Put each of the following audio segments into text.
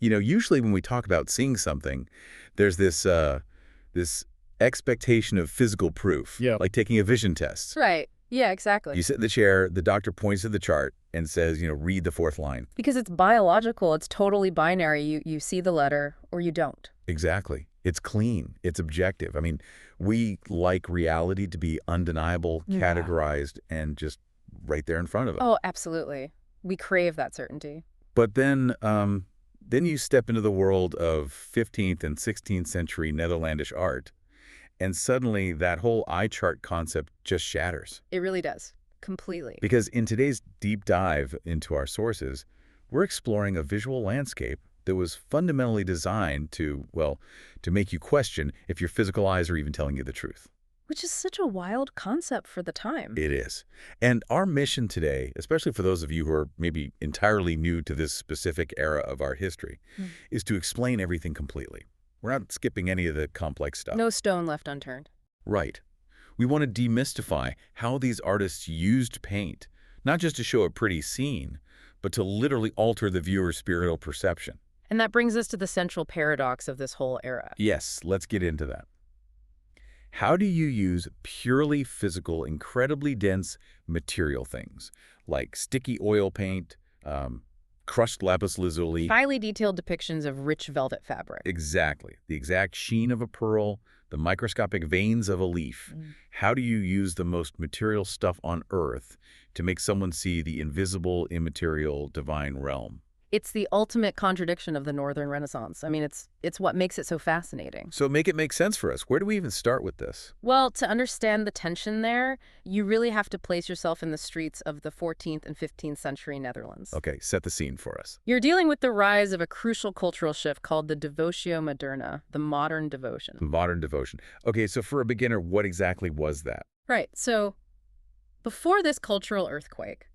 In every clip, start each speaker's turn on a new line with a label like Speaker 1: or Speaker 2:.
Speaker 1: Usually when we talk about seeing something, there's this expectation of physical proof,
Speaker 2: Yeah.
Speaker 1: like taking a vision test.
Speaker 3: Right. Yeah, exactly.
Speaker 1: You sit in the chair, the doctor points to the chart and says, read the fourth line.
Speaker 3: Because it's biological. It's totally binary. You see the letter or you don't.
Speaker 1: Exactly. It's clean. It's objective. I mean, we like reality to be undeniable,
Speaker 3: Yeah.
Speaker 1: categorized, and just right there in front of us.
Speaker 3: Oh, absolutely. We crave that certainty.
Speaker 1: But then you step into the world of 15th and 16th century Netherlandish art, and suddenly that whole eye chart concept just shatters.
Speaker 3: It really does. Completely.
Speaker 1: Because in today's deep dive into our sources, we're exploring a visual landscape that was fundamentally designed to make you question if your physical eyes are even telling you the truth.
Speaker 3: Which is such a wild concept for the time.
Speaker 1: It is. And our mission today, especially for those of you who are maybe entirely new to this specific era of our history, is to explain everything completely. We're not skipping any of the complex stuff.
Speaker 3: No stone left unturned.
Speaker 1: Right. We want to demystify how these artists used paint, not just to show a pretty scene, but to literally alter the viewer's spiritual perception.
Speaker 3: And that brings us to the central paradox of this whole era.
Speaker 1: Yes, let's get into that. How do you use purely physical, incredibly dense material things like sticky oil paint, crushed lapis lazuli?
Speaker 3: Highly detailed depictions of rich velvet fabric.
Speaker 1: Exactly. The exact sheen of a pearl, the microscopic veins of a leaf. How do you use the most material stuff on Earth to make someone see the invisible, immaterial, divine realm?
Speaker 3: It's the ultimate contradiction of the Northern Renaissance. I mean, it's what makes it so fascinating.
Speaker 1: So make it make sense for us. Where do we even start with this?
Speaker 3: Well, to understand the tension there, you really have to place yourself in the streets of the 14th and 15th century Netherlands.
Speaker 1: Okay, set the scene for us.
Speaker 3: You're dealing with the rise of a crucial cultural shift called the Devotio Moderna, the modern devotion.
Speaker 1: Modern devotion. Okay, so for a beginner, what exactly was that?
Speaker 3: Right. So before this cultural earthquake,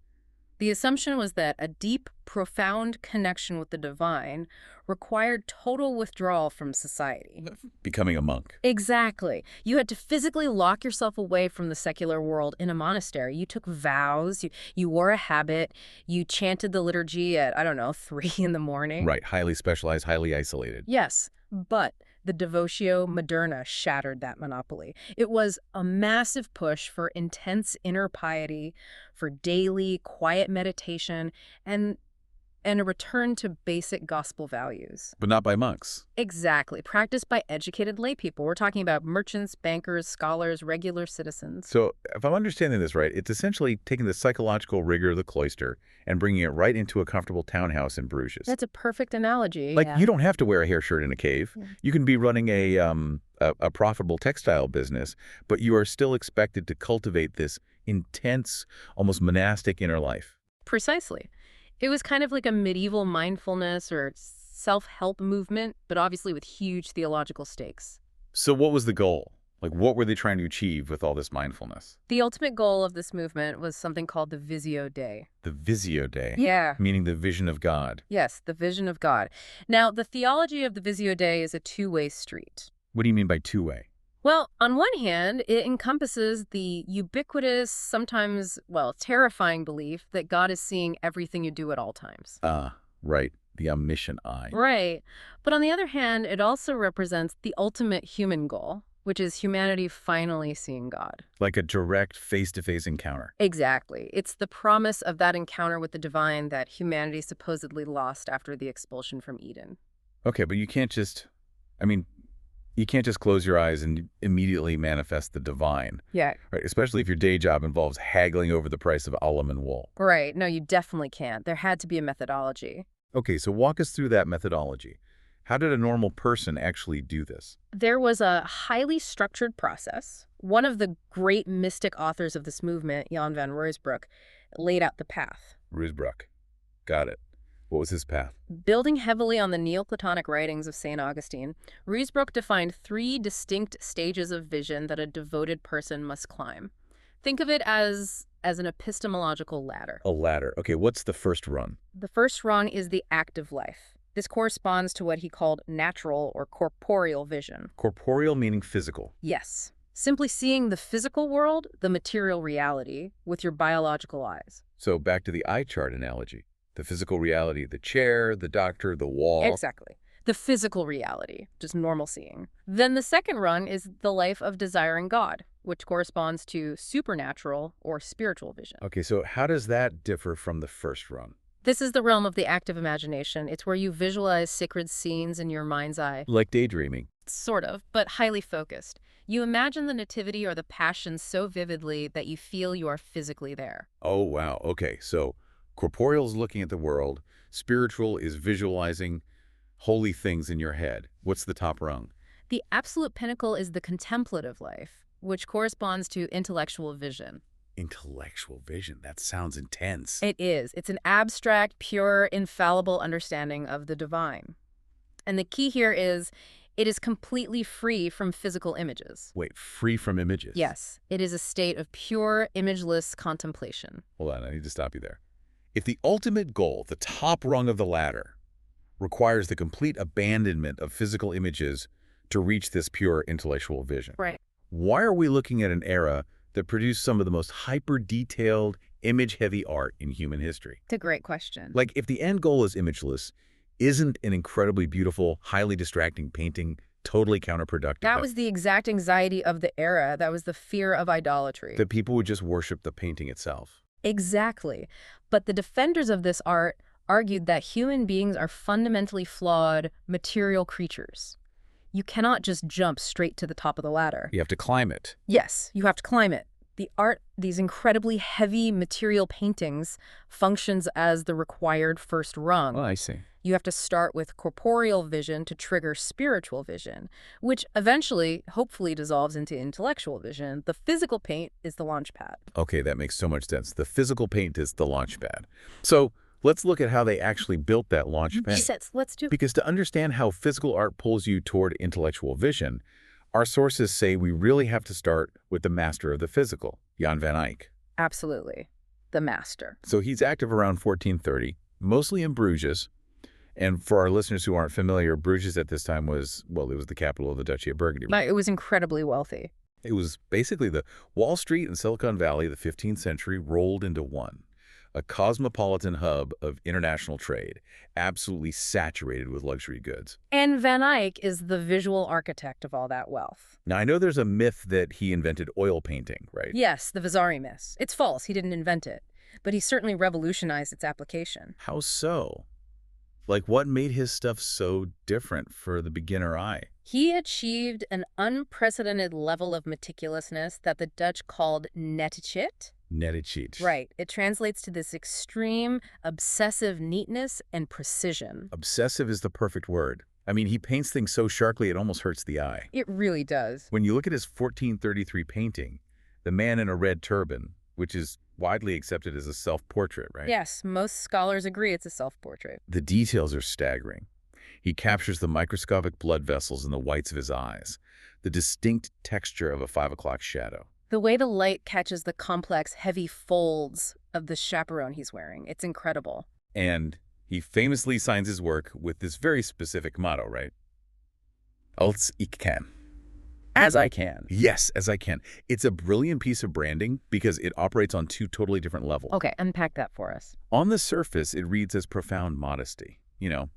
Speaker 3: the assumption was that a deep, profound connection with the divine required total withdrawal from society.
Speaker 1: Becoming a monk.
Speaker 3: Exactly. You had to physically lock yourself away from the secular world in a monastery. You took vows, you wore a habit, you chanted the liturgy at, 3 in the morning.
Speaker 1: Right, highly specialized, highly isolated.
Speaker 3: Yes, but the Devotio Moderna shattered that monopoly. It was a massive push for intense inner piety, for daily, quiet meditation, and a return to basic gospel values.
Speaker 1: But not by monks.
Speaker 3: Exactly. Practiced by educated lay people. We're talking about merchants, bankers, scholars, regular citizens.
Speaker 1: So if I'm understanding this right, it's essentially taking the psychological rigor of the cloister and bringing it right into a comfortable townhouse in Bruges.
Speaker 3: That's a perfect analogy.
Speaker 1: Like,
Speaker 3: yeah.
Speaker 1: you don't have to wear a hair shirt in a cave. You can be running a profitable textile business, but you are still expected to cultivate this intense, almost monastic inner life.
Speaker 3: Precisely. It was kind of like a medieval mindfulness or self-help movement, but obviously with huge theological stakes.
Speaker 1: So what was the goal? Like, what were they trying to achieve with all this mindfulness?
Speaker 3: The ultimate goal of this movement was something called the Visio Dei.
Speaker 1: The Visio Dei.
Speaker 3: Yeah.
Speaker 1: Meaning the vision of God.
Speaker 3: Yes, the vision of God. Now, the theology of the Visio Dei is a two-way street.
Speaker 1: What do you mean by two-way?
Speaker 3: Well, on one hand, it encompasses the ubiquitous, sometimes, terrifying belief that God is seeing everything you do at all times.
Speaker 1: Right. The omniscient eye.
Speaker 3: Right. But on the other hand, it also represents the ultimate human goal, which is humanity finally seeing God.
Speaker 1: Like a direct face-to-face encounter.
Speaker 3: Exactly. It's the promise of that encounter with the divine that humanity supposedly lost after the expulsion from Eden.
Speaker 1: Okay, but you can't just close your eyes and immediately manifest the divine.
Speaker 3: Yeah.
Speaker 1: Right, especially if your day job involves haggling over the price of alum wool.
Speaker 3: Right. No, you definitely can't. There had to be a methodology.
Speaker 1: Okay, so walk us through that methodology. How did a normal person actually do this?
Speaker 3: There was a highly structured process. One of the great mystic authors of this movement, Jan van Ruysbroek, laid out the path.
Speaker 1: Ruysbroek. Got it. What was his path?
Speaker 3: Building heavily on the Neoplatonic writings of St. Augustine, Ruysbroek defined 3 distinct stages of vision that a devoted person must climb. Think of it as an epistemological ladder.
Speaker 1: A ladder. Okay, what's the first rung?
Speaker 3: The first rung is the active life. This corresponds to what he called natural or corporeal vision.
Speaker 1: Corporeal meaning physical.
Speaker 3: Yes. Simply seeing the physical world, the material reality, with your biological eyes.
Speaker 1: So back to the eye chart analogy. The physical reality, the chair, the doctor, the wall.
Speaker 3: Exactly. The physical reality, just normal seeing. Then the second rung is the life of desiring God, which corresponds to supernatural or spiritual vision.
Speaker 1: Okay, so how does that differ from the first rung?
Speaker 3: This is the realm of the active imagination. It's where you visualize sacred scenes in your mind's eye.
Speaker 1: Like daydreaming.
Speaker 3: Sort of, but highly focused. You imagine the nativity or the passion so vividly that you feel you are physically there.
Speaker 1: Oh, wow. Okay, so corporeal is looking at the world. Spiritual is visualizing holy things in your head. What's the top rung?
Speaker 3: The absolute pinnacle is the contemplative life, which corresponds to intellectual vision.
Speaker 1: Intellectual vision. That sounds intense.
Speaker 3: It is. It's an abstract, pure, infallible understanding of the divine. And the key here is it is completely free from physical images.
Speaker 1: Wait, free from images?
Speaker 3: Yes, it is a state of pure, imageless contemplation.
Speaker 1: Hold on, I need to stop you there. If the ultimate goal, the top rung of the ladder, requires the complete abandonment of physical images to reach this pure intellectual vision,
Speaker 3: Right.
Speaker 1: why are we looking at an era that produced some of the most hyper-detailed, image-heavy art in human history?
Speaker 3: It's a great question.
Speaker 1: Like, if the end goal is imageless, isn't an incredibly beautiful, highly distracting painting totally counterproductive?
Speaker 3: That was the exact anxiety of the era. That was the fear of idolatry.
Speaker 1: That people would just worship the painting itself.
Speaker 3: Exactly. But the defenders of this art argued that human beings are fundamentally flawed, material creatures. You cannot just jump straight to the top of the ladder.
Speaker 1: You have to climb it.
Speaker 3: Yes, you have to climb it. The art, these incredibly heavy material paintings, functions as the required first rung.
Speaker 1: Oh, I see.
Speaker 3: You have to start with corporeal vision to trigger spiritual vision, which eventually, hopefully, dissolves into intellectual vision. The physical paint is the launch pad.
Speaker 1: Okay, that makes so much sense. The physical paint is the launch pad. So let's look at how they actually built that launch pad.
Speaker 3: Let's do.
Speaker 1: Because to understand how physical art pulls you toward intellectual vision, our sources say we really have to start with the master of the physical, Jan van Eyck.
Speaker 3: Absolutely. The master.
Speaker 1: So he's active around 1430, mostly in Bruges. And for our listeners who aren't familiar, Bruges at this time was, well, it was the capital of the Duchy of Burgundy.
Speaker 3: It was incredibly wealthy.
Speaker 1: It was basically the Wall Street and Silicon Valley of the 15th century rolled into one. A cosmopolitan hub of international trade, absolutely saturated with luxury goods.
Speaker 3: And Van Eyck is the visual architect of all that wealth.
Speaker 1: Now, I know there's a myth that he invented oil painting, right?
Speaker 3: Yes, the Vasari myth. It's false. He didn't invent it. But he certainly revolutionized its application.
Speaker 1: How so? Like, what made his stuff so different for the beginner eye?
Speaker 3: He achieved an unprecedented level of meticulousness that the Dutch called nettigheid.
Speaker 1: Nettigheid.
Speaker 3: Right. It translates to this extreme, obsessive neatness and precision.
Speaker 1: Obsessive is the perfect word. I mean, he paints things so sharply it almost hurts the eye.
Speaker 3: It really does.
Speaker 1: When you look at his 1433 painting, The Man in a Red Turban, which is widely accepted as a self-portrait, right?
Speaker 3: Yes, most scholars agree it's a self-portrait.
Speaker 1: The details are staggering. He captures the microscopic blood vessels in the whites of his eyes, the distinct texture of a 5 o'clock shadow.
Speaker 3: The way the light catches the complex, heavy folds of the chaperone he's wearing, it's incredible.
Speaker 1: And he famously signs his work with this very specific motto, right? Als ik kan. As I can. Yes, as I can. It's a brilliant piece of branding because it operates on two totally different levels.
Speaker 3: Okay, unpack that for us.
Speaker 1: On the surface, it reads as profound modesty. You know,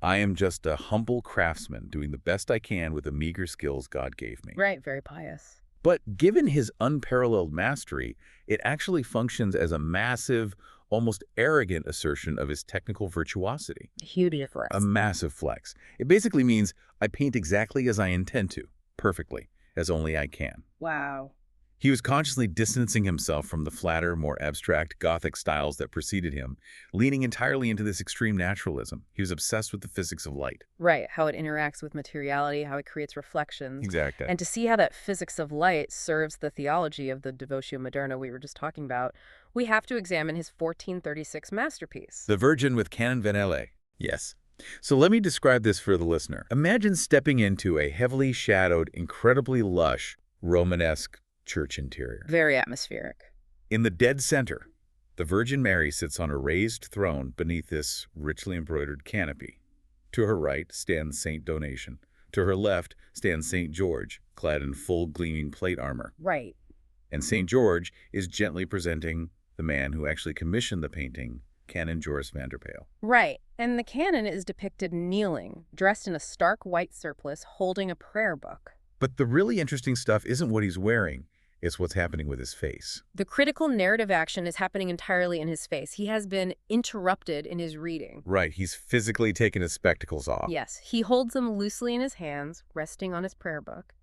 Speaker 1: I am just a humble craftsman doing the best I can with the meager skills God gave me.
Speaker 3: Right, very pious.
Speaker 1: But given his unparalleled mastery, it actually functions as a massive, almost arrogant assertion of his technical virtuosity.
Speaker 3: Huge difference.
Speaker 1: A massive flex. It basically means I paint exactly as I intend to, perfectly, as only I can.
Speaker 3: Wow.
Speaker 1: He was consciously distancing himself from the flatter, more abstract Gothic styles that preceded him, leaning entirely into this extreme naturalism. He was obsessed with the physics of light.
Speaker 3: Right, how it interacts with materiality, how it creates reflections.
Speaker 1: Exactly.
Speaker 3: And to see how that physics of light serves the theology of the Devotio Moderna we were just talking about, we have to examine his 1436 masterpiece.
Speaker 1: The Virgin with Canon Venele. Yes. So let me describe this for the listener. Imagine stepping into a heavily shadowed, incredibly lush, Romanesque church interior.
Speaker 3: Very atmospheric.
Speaker 1: In the dead center, the Virgin Mary sits on a raised throne beneath this richly embroidered canopy. To her right stands Saint Donation. To her left stands Saint George, clad in full gleaming plate armor.
Speaker 3: Right.
Speaker 1: And Saint George is gently presenting the man who actually commissioned the painting, Canon Joris van der Pijl.
Speaker 3: Right. And the canon is depicted kneeling, dressed in a stark white surplice, holding a prayer book.
Speaker 1: But the really interesting stuff isn't what he's wearing, it's what's happening with his face.
Speaker 3: The critical narrative action is happening entirely in his face. He has been interrupted in his reading.
Speaker 1: Right, he's physically taken his spectacles off.
Speaker 3: Yes, he holds them loosely in his hands, resting on his prayer book.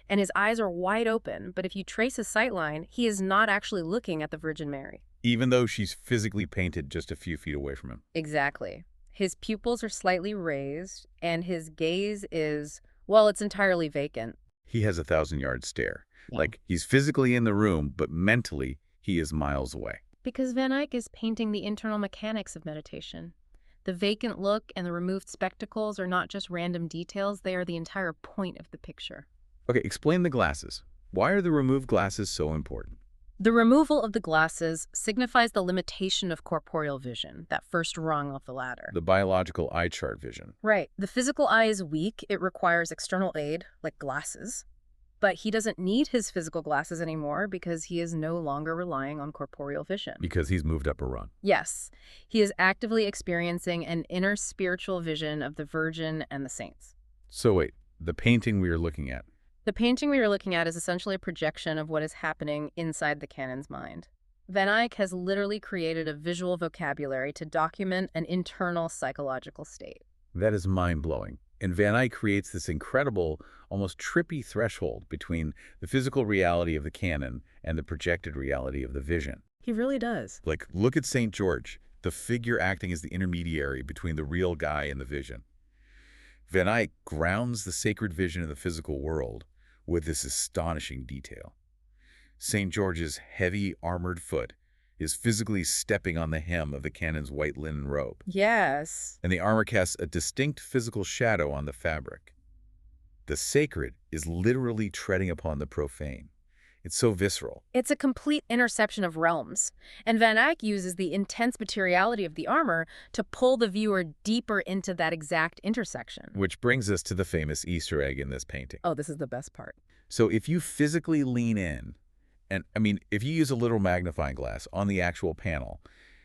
Speaker 3: And his eyes are wide open, but if you trace his sightline, he is not actually looking at the Virgin Mary.
Speaker 1: Even though she's physically painted just a few feet away from him.
Speaker 3: Exactly. His pupils are slightly raised, and his gaze is, well, it's entirely vacant.
Speaker 1: He has a 1,000-yard stare.
Speaker 3: Yeah.
Speaker 1: Like, he's physically in the room, but mentally, he is miles away.
Speaker 3: Because Van Eyck is painting the internal mechanics of meditation. The vacant look and the removed spectacles are not just random details, they are the entire point of the picture.
Speaker 1: Okay, explain the glasses. Why are the removed glasses so important?
Speaker 3: The removal of the glasses signifies the limitation of corporeal vision, that first rung of the ladder.
Speaker 1: The biological eye chart vision.
Speaker 3: Right. The physical eye is weak. It requires external aid, like glasses. But he doesn't need his physical glasses anymore because he is no longer relying on corporeal vision.
Speaker 1: Because he's moved up a rung.
Speaker 3: Yes. He is actively experiencing an inner spiritual vision of the Virgin and the saints.
Speaker 1: So wait, the painting we are looking at.
Speaker 3: The painting we are looking at is essentially a projection of what is happening inside the canon's mind. Van Eyck has literally created a visual vocabulary to document an internal psychological state.
Speaker 1: That is mind-blowing. And Van Eyck creates this incredible, almost trippy threshold between the physical reality of the canon and the projected reality of the vision.
Speaker 3: He really does.
Speaker 1: Like, look at St. George, the figure acting as the intermediary between the real guy and the vision. Van Eyck grounds the sacred vision of the physical world with this astonishing detail. St. George's heavy, armored foot is physically stepping on the hem of the canon's white linen robe.
Speaker 3: Yes.
Speaker 1: And the armor casts a distinct physical shadow on the fabric. The sacred is literally treading upon the profane. It's so visceral.
Speaker 3: It's a complete interception of realms, and Van Eyck uses the intense materiality of the armor to pull the viewer deeper into that exact intersection.
Speaker 1: Which brings us to the famous Easter egg in this painting.
Speaker 3: Oh, this is the best part.
Speaker 1: So if you physically lean in, and if you use a literal magnifying glass on the actual panel,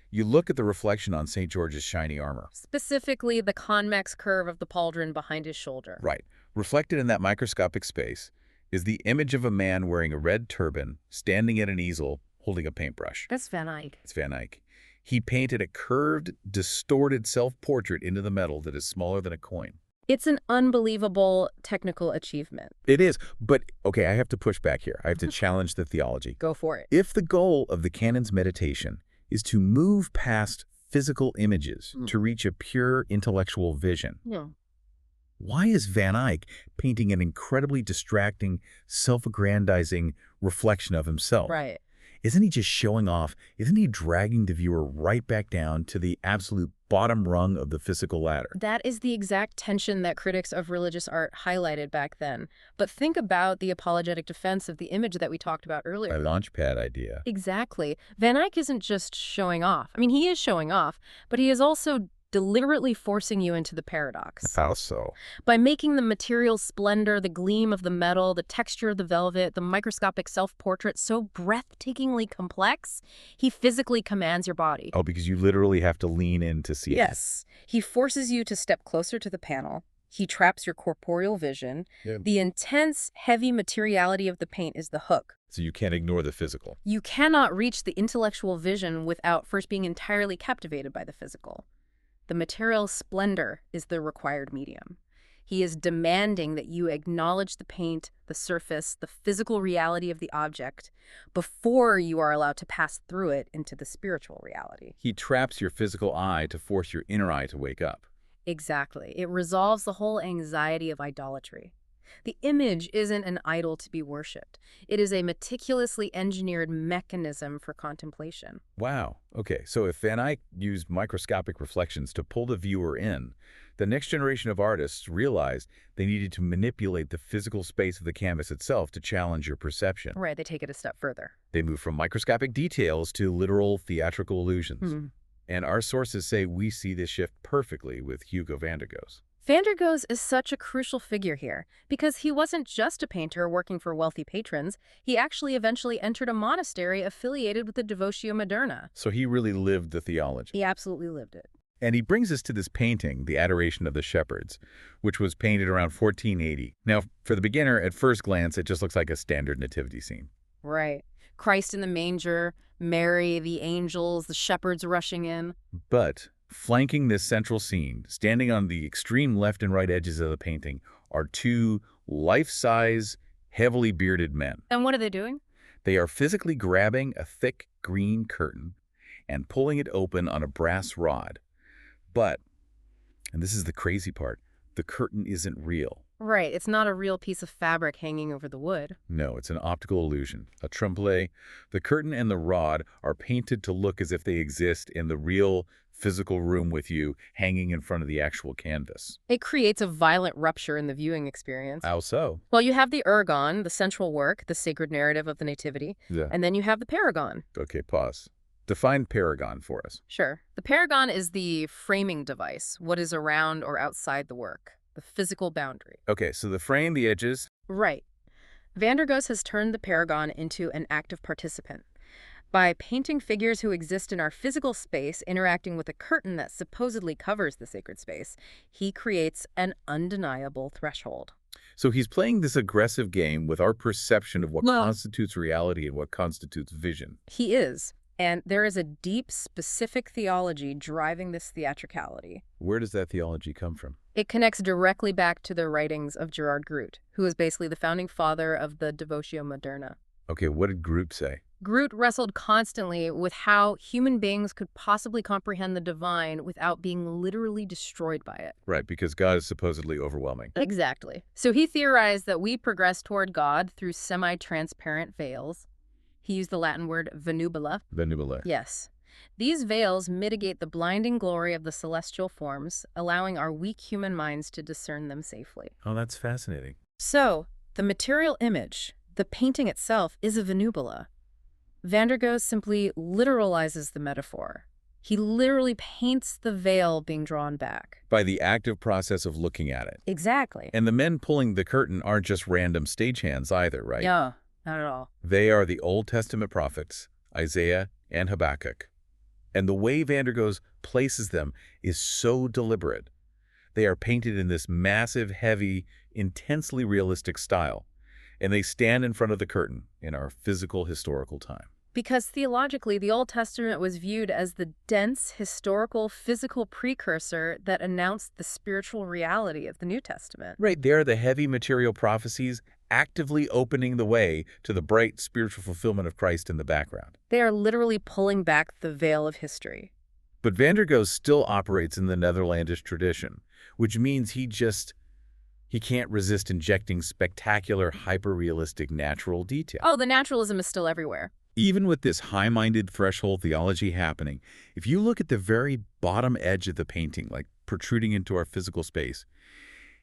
Speaker 1: you look at the reflection on St. George's shiny armor.
Speaker 3: Specifically, the convex curve of the pauldron behind his shoulder.
Speaker 1: Right. Reflected in that microscopic space is the image of a man wearing a red turban, standing at an easel, holding a paintbrush.
Speaker 3: That's Van Eyck.
Speaker 1: It's Van Eyck. He painted a curved, distorted self-portrait into the metal that is smaller than a coin.
Speaker 3: It's an unbelievable technical achievement.
Speaker 1: It is, but okay, I have to push back here. I have to challenge the theology.
Speaker 3: Go for it.
Speaker 1: If the goal of the canon's meditation is to move past physical images to reach a pure intellectual vision,
Speaker 3: Yeah.
Speaker 1: why is Van Eyck painting an incredibly distracting, self-aggrandizing reflection of himself?
Speaker 3: Right.
Speaker 1: Isn't he just showing off? Isn't he dragging the viewer right back down to the absolute bottom rung of the physical ladder?
Speaker 3: That is the exact tension that critics of religious art highlighted back then. But think about the apologetic defense of the image that we talked about earlier.
Speaker 1: A launchpad idea.
Speaker 3: Exactly. Van Eyck isn't just showing off. I mean, he is showing off, but he is also deliberately forcing you into the paradox.
Speaker 1: How so?
Speaker 3: By making the material splendor, the gleam of the metal, the texture of the velvet, the microscopic self-portrait so breathtakingly complex, he physically commands your body.
Speaker 1: Oh, because you literally have to lean in to see it.
Speaker 3: Yes. He forces you to step closer to the panel. He traps your corporeal vision.
Speaker 1: Yeah.
Speaker 3: The intense, heavy materiality of the paint is the hook.
Speaker 1: So you can't ignore the physical.
Speaker 3: You cannot reach the intellectual vision without first being entirely captivated by the physical. The material splendor is the required medium. He is demanding that you acknowledge the paint, the surface, the physical reality of the object before you are allowed to pass through it into the spiritual reality.
Speaker 1: He traps your physical eye to force your inner eye to wake up.
Speaker 3: Exactly. It resolves the whole anxiety of idolatry. The image isn't an idol to be worshipped. It is a meticulously engineered mechanism for contemplation.
Speaker 1: Wow. Okay, so if Van Eyck used microscopic reflections to pull the viewer in, the next generation of artists realized they needed to manipulate the physical space of the canvas itself to challenge your perception.
Speaker 3: Right, they take it a step further.
Speaker 1: They move from microscopic details to literal theatrical illusions. And our sources say we see this shift perfectly with Hugo van der Goes.
Speaker 3: Van der Goes is such a crucial figure here because he wasn't just a painter working for wealthy patrons. He actually eventually entered a monastery affiliated with the Devotio Moderna.
Speaker 1: So he really lived the theology.
Speaker 3: He absolutely lived it.
Speaker 1: And he brings us to this painting, The Adoration of the Shepherds, which was painted around 1480. Now, for the beginner, at first glance, it just looks like a standard nativity scene.
Speaker 3: Right. Christ in the manger, Mary, the angels, the shepherds rushing in.
Speaker 1: But flanking this central scene, standing on the extreme left and right edges of the painting, are two life-size, heavily bearded men.
Speaker 3: And what are they doing?
Speaker 1: They are physically grabbing a thick green curtain and pulling it open on a brass rod. But, and this is the crazy part, the curtain isn't real.
Speaker 3: Right. It's not a real piece of fabric hanging over the wood.
Speaker 1: No, it's an optical illusion, a trompe-l'oeil. The curtain and the rod are painted to look as if they exist in the real physical room with you, hanging in front of the actual canvas.
Speaker 3: It creates a violent rupture in the viewing experience.
Speaker 1: How so?
Speaker 3: Well, you have the ergon, the central work, the sacred narrative of the Nativity,
Speaker 1: Yeah.
Speaker 3: and then you have the paragon.
Speaker 1: Okay, pause. Define paragon for us.
Speaker 3: Sure. The paragon is the framing device, what is around or outside the work, the physical boundary.
Speaker 1: Okay, so the frame, the edges.
Speaker 3: Right. Van der Goes has turned the paragon into an active participant. By painting figures who exist in our physical space interacting with a curtain that supposedly covers the sacred space, he creates an undeniable threshold.
Speaker 1: So he's playing this aggressive game with our perception of what
Speaker 3: Well-
Speaker 1: constitutes reality and what constitutes vision.
Speaker 3: He is. And there is a deep, specific theology driving this theatricality.
Speaker 1: Where does that theology come from?
Speaker 3: It connects directly back to the writings of Gerard Groot, who is basically the founding father of the Devotio Moderna.
Speaker 1: Okay, what did Groot say?
Speaker 3: Groot wrestled constantly with how human beings could possibly comprehend the divine without being literally destroyed by it.
Speaker 1: Right, because God is supposedly overwhelming.
Speaker 3: Exactly. So he theorized that we progress toward God through semi-transparent veils. He used the Latin word venubula.
Speaker 1: Venubile.
Speaker 3: Yes. These veils mitigate the blinding glory of the celestial forms, allowing our weak human minds to discern them safely.
Speaker 1: Oh, that's fascinating.
Speaker 3: So, the material image, the painting itself, is a venubula. Van der Goes simply literalizes the metaphor. He literally paints the veil being drawn back.
Speaker 1: By the active process of looking at it.
Speaker 3: Exactly.
Speaker 1: And the men pulling the curtain aren't just random stagehands either, right?
Speaker 3: Yeah, not at all.
Speaker 1: They are the Old Testament prophets, Isaiah and Habakkuk. And the way Van der Goes places them is so deliberate. They are painted in this massive, heavy, intensely realistic style. And they stand in front of the curtain in our physical historical time.
Speaker 3: Because theologically, the Old Testament was viewed as the dense, historical, physical precursor that announced the spiritual reality of the New Testament.
Speaker 1: Right, they're the heavy material prophecies actively opening the way to the bright spiritual fulfillment of Christ in the background.
Speaker 3: They are literally pulling back the veil of history.
Speaker 1: But Van der Goes still operates in the Netherlandish tradition, which means he can't resist injecting spectacular, hyper-realistic natural detail.
Speaker 3: Oh, the naturalism is still everywhere.
Speaker 1: Even with this high-minded threshold theology happening, if you look at the very bottom edge of the painting, like protruding into our physical space,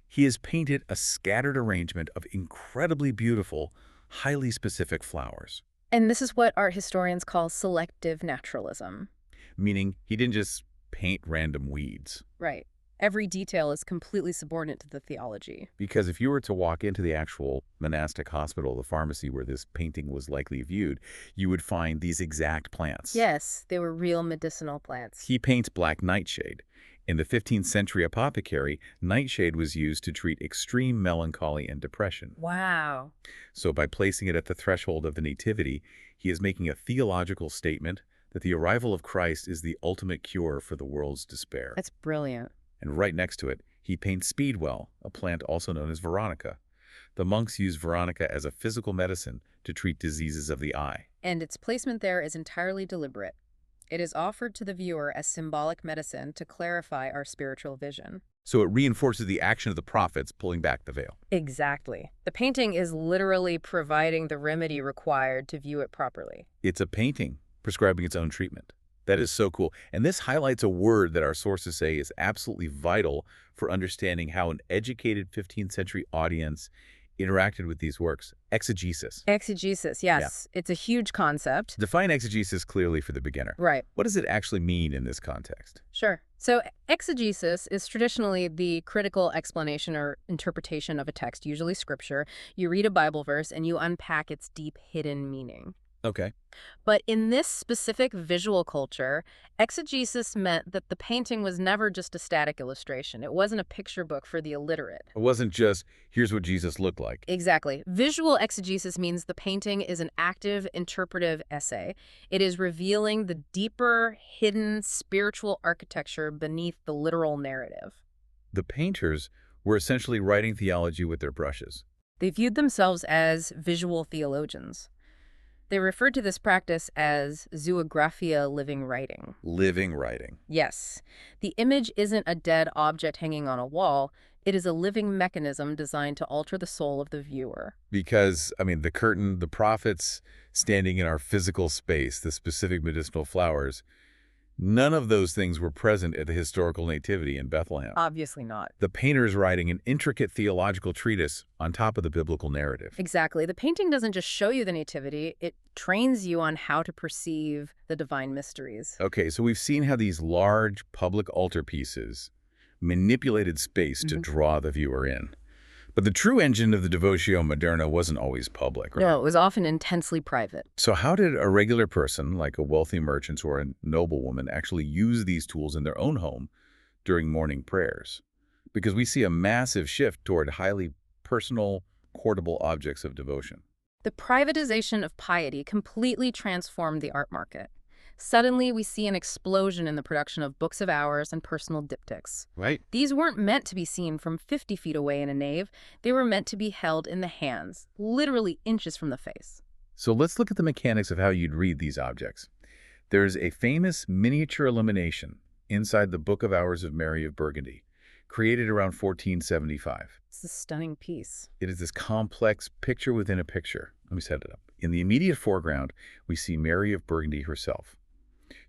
Speaker 1: he has painted a scattered arrangement of incredibly beautiful, highly specific flowers.
Speaker 3: And this is what art historians call selective naturalism.
Speaker 1: Meaning he didn't just paint random weeds.
Speaker 3: Right. Every detail is completely subordinate to the theology.
Speaker 1: Because if you were to walk into the actual monastic hospital, the pharmacy where this painting was likely viewed, you would find these exact plants.
Speaker 3: Yes, they were real medicinal plants.
Speaker 1: He paints black nightshade. In the 15th century apothecary, nightshade was used to treat extreme melancholy and depression.
Speaker 3: Wow.
Speaker 1: So by placing it at the threshold of the Nativity, he is making a theological statement that the arrival of Christ is the ultimate cure for the world's despair.
Speaker 3: That's brilliant.
Speaker 1: And right next to it, he paints speedwell, a plant also known as veronica. The monks use veronica as a physical medicine to treat diseases of the eye.
Speaker 3: And its placement there is entirely deliberate. It is offered to the viewer as symbolic medicine to clarify our spiritual vision.
Speaker 1: So it reinforces the action of the prophets pulling back the veil.
Speaker 3: Exactly. The painting is literally providing the remedy required to view it properly.
Speaker 1: It's a painting prescribing its own treatment. That is so cool. And this highlights a word that our sources say is absolutely vital for understanding how an educated 15th century audience interacted with these works. Exegesis.
Speaker 3: Exegesis, yes. Yeah. It's a huge concept.
Speaker 1: Define exegesis clearly for the beginner.
Speaker 3: Right.
Speaker 1: What does it actually mean in this context?
Speaker 3: Sure. So exegesis is traditionally the critical explanation or interpretation of a text, usually scripture. You read a Bible verse and you unpack its deep hidden meaning.
Speaker 1: Okay.
Speaker 3: But in this specific visual culture, exegesis meant that the painting was never just a static illustration. It wasn't a picture book for the illiterate.
Speaker 1: It wasn't just, here's what Jesus looked like.
Speaker 3: Exactly. Visual exegesis means the painting is an active, interpretive essay. It is revealing the deeper, hidden spiritual architecture beneath the literal narrative.
Speaker 1: The painters were essentially writing theology with their brushes.
Speaker 3: They viewed themselves as visual theologians. They referred to this practice as zoographia, living writing.
Speaker 1: Living writing.
Speaker 3: Yes, the image isn't a dead object hanging on a wall. It is a living mechanism designed to alter the soul of the viewer.
Speaker 1: Because, I mean, the curtain, the prophets standing in our physical space, the specific medicinal flowers, none of those things were present at the historical nativity in Bethlehem.
Speaker 3: Obviously not.
Speaker 1: The painter's writing an intricate theological treatise on top of the biblical narrative.
Speaker 3: Exactly. The painting doesn't just show you the nativity, it trains you on how to perceive the divine mysteries.
Speaker 1: Okay, so we've seen how these large public altarpieces manipulated space to draw the viewer in. But the true engine of the Devotio Moderna wasn't always public, right?
Speaker 3: No, it was often intensely private.
Speaker 1: So how did a regular person, like a wealthy merchant or a noblewoman, actually use these tools in their own home during morning prayers? Because we see a massive shift toward highly personal, portable objects of devotion.
Speaker 3: The privatization of piety completely transformed the art market. Suddenly, we see an explosion in the production of books of hours and personal diptychs.
Speaker 1: Right.
Speaker 3: These weren't meant to be seen from 50 feet away in a nave. They were meant to be held in the hands, literally inches from the face.
Speaker 1: So let's look at the mechanics of how you'd read these objects. There's a famous miniature illumination inside the Book of Hours of Mary of Burgundy, created around 1475.
Speaker 3: It's a stunning piece.
Speaker 1: It is this complex picture within a picture. Let me set it up. In the immediate foreground, we see Mary of Burgundy herself.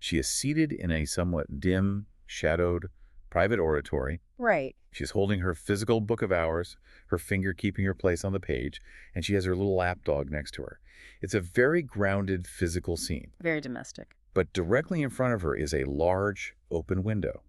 Speaker 1: She is seated in a somewhat dim, shadowed, private oratory.
Speaker 3: Right.
Speaker 1: She's holding her physical Book of Hours, her finger keeping her place on the page, and she has her little lapdog next to her. It's a very grounded physical scene.
Speaker 3: Very domestic.
Speaker 1: But directly in front of her is a large, open window.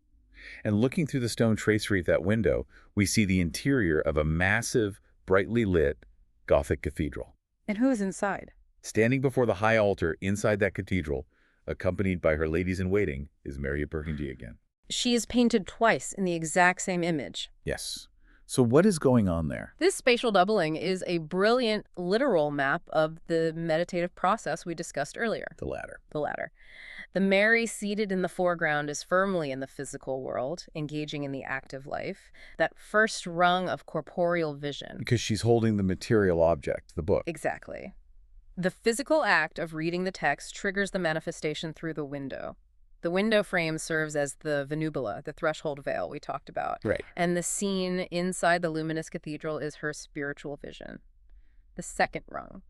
Speaker 1: And looking through the stone tracery of that window, we see the interior of a massive, brightly lit Gothic cathedral.
Speaker 3: And who is inside?
Speaker 1: Standing before the high altar inside that cathedral, accompanied by her ladies-in-waiting, is Mary of Burgundy again.
Speaker 3: She is painted twice in the exact same image.
Speaker 1: Yes. So what is going on there?
Speaker 3: This spatial doubling is a brilliant literal map of the meditative process we discussed earlier.
Speaker 1: The latter.
Speaker 3: The latter. The Mary seated in the foreground is firmly in the physical world, engaging in the active life, that first rung of corporeal vision.
Speaker 1: Because she's holding the material object, the book.
Speaker 3: Exactly. The physical act of reading the text triggers the manifestation through the window. The window frame serves as the venubula, the threshold veil we talked about.
Speaker 1: Right.
Speaker 3: And the scene inside the luminous cathedral is her spiritual vision. The second rung.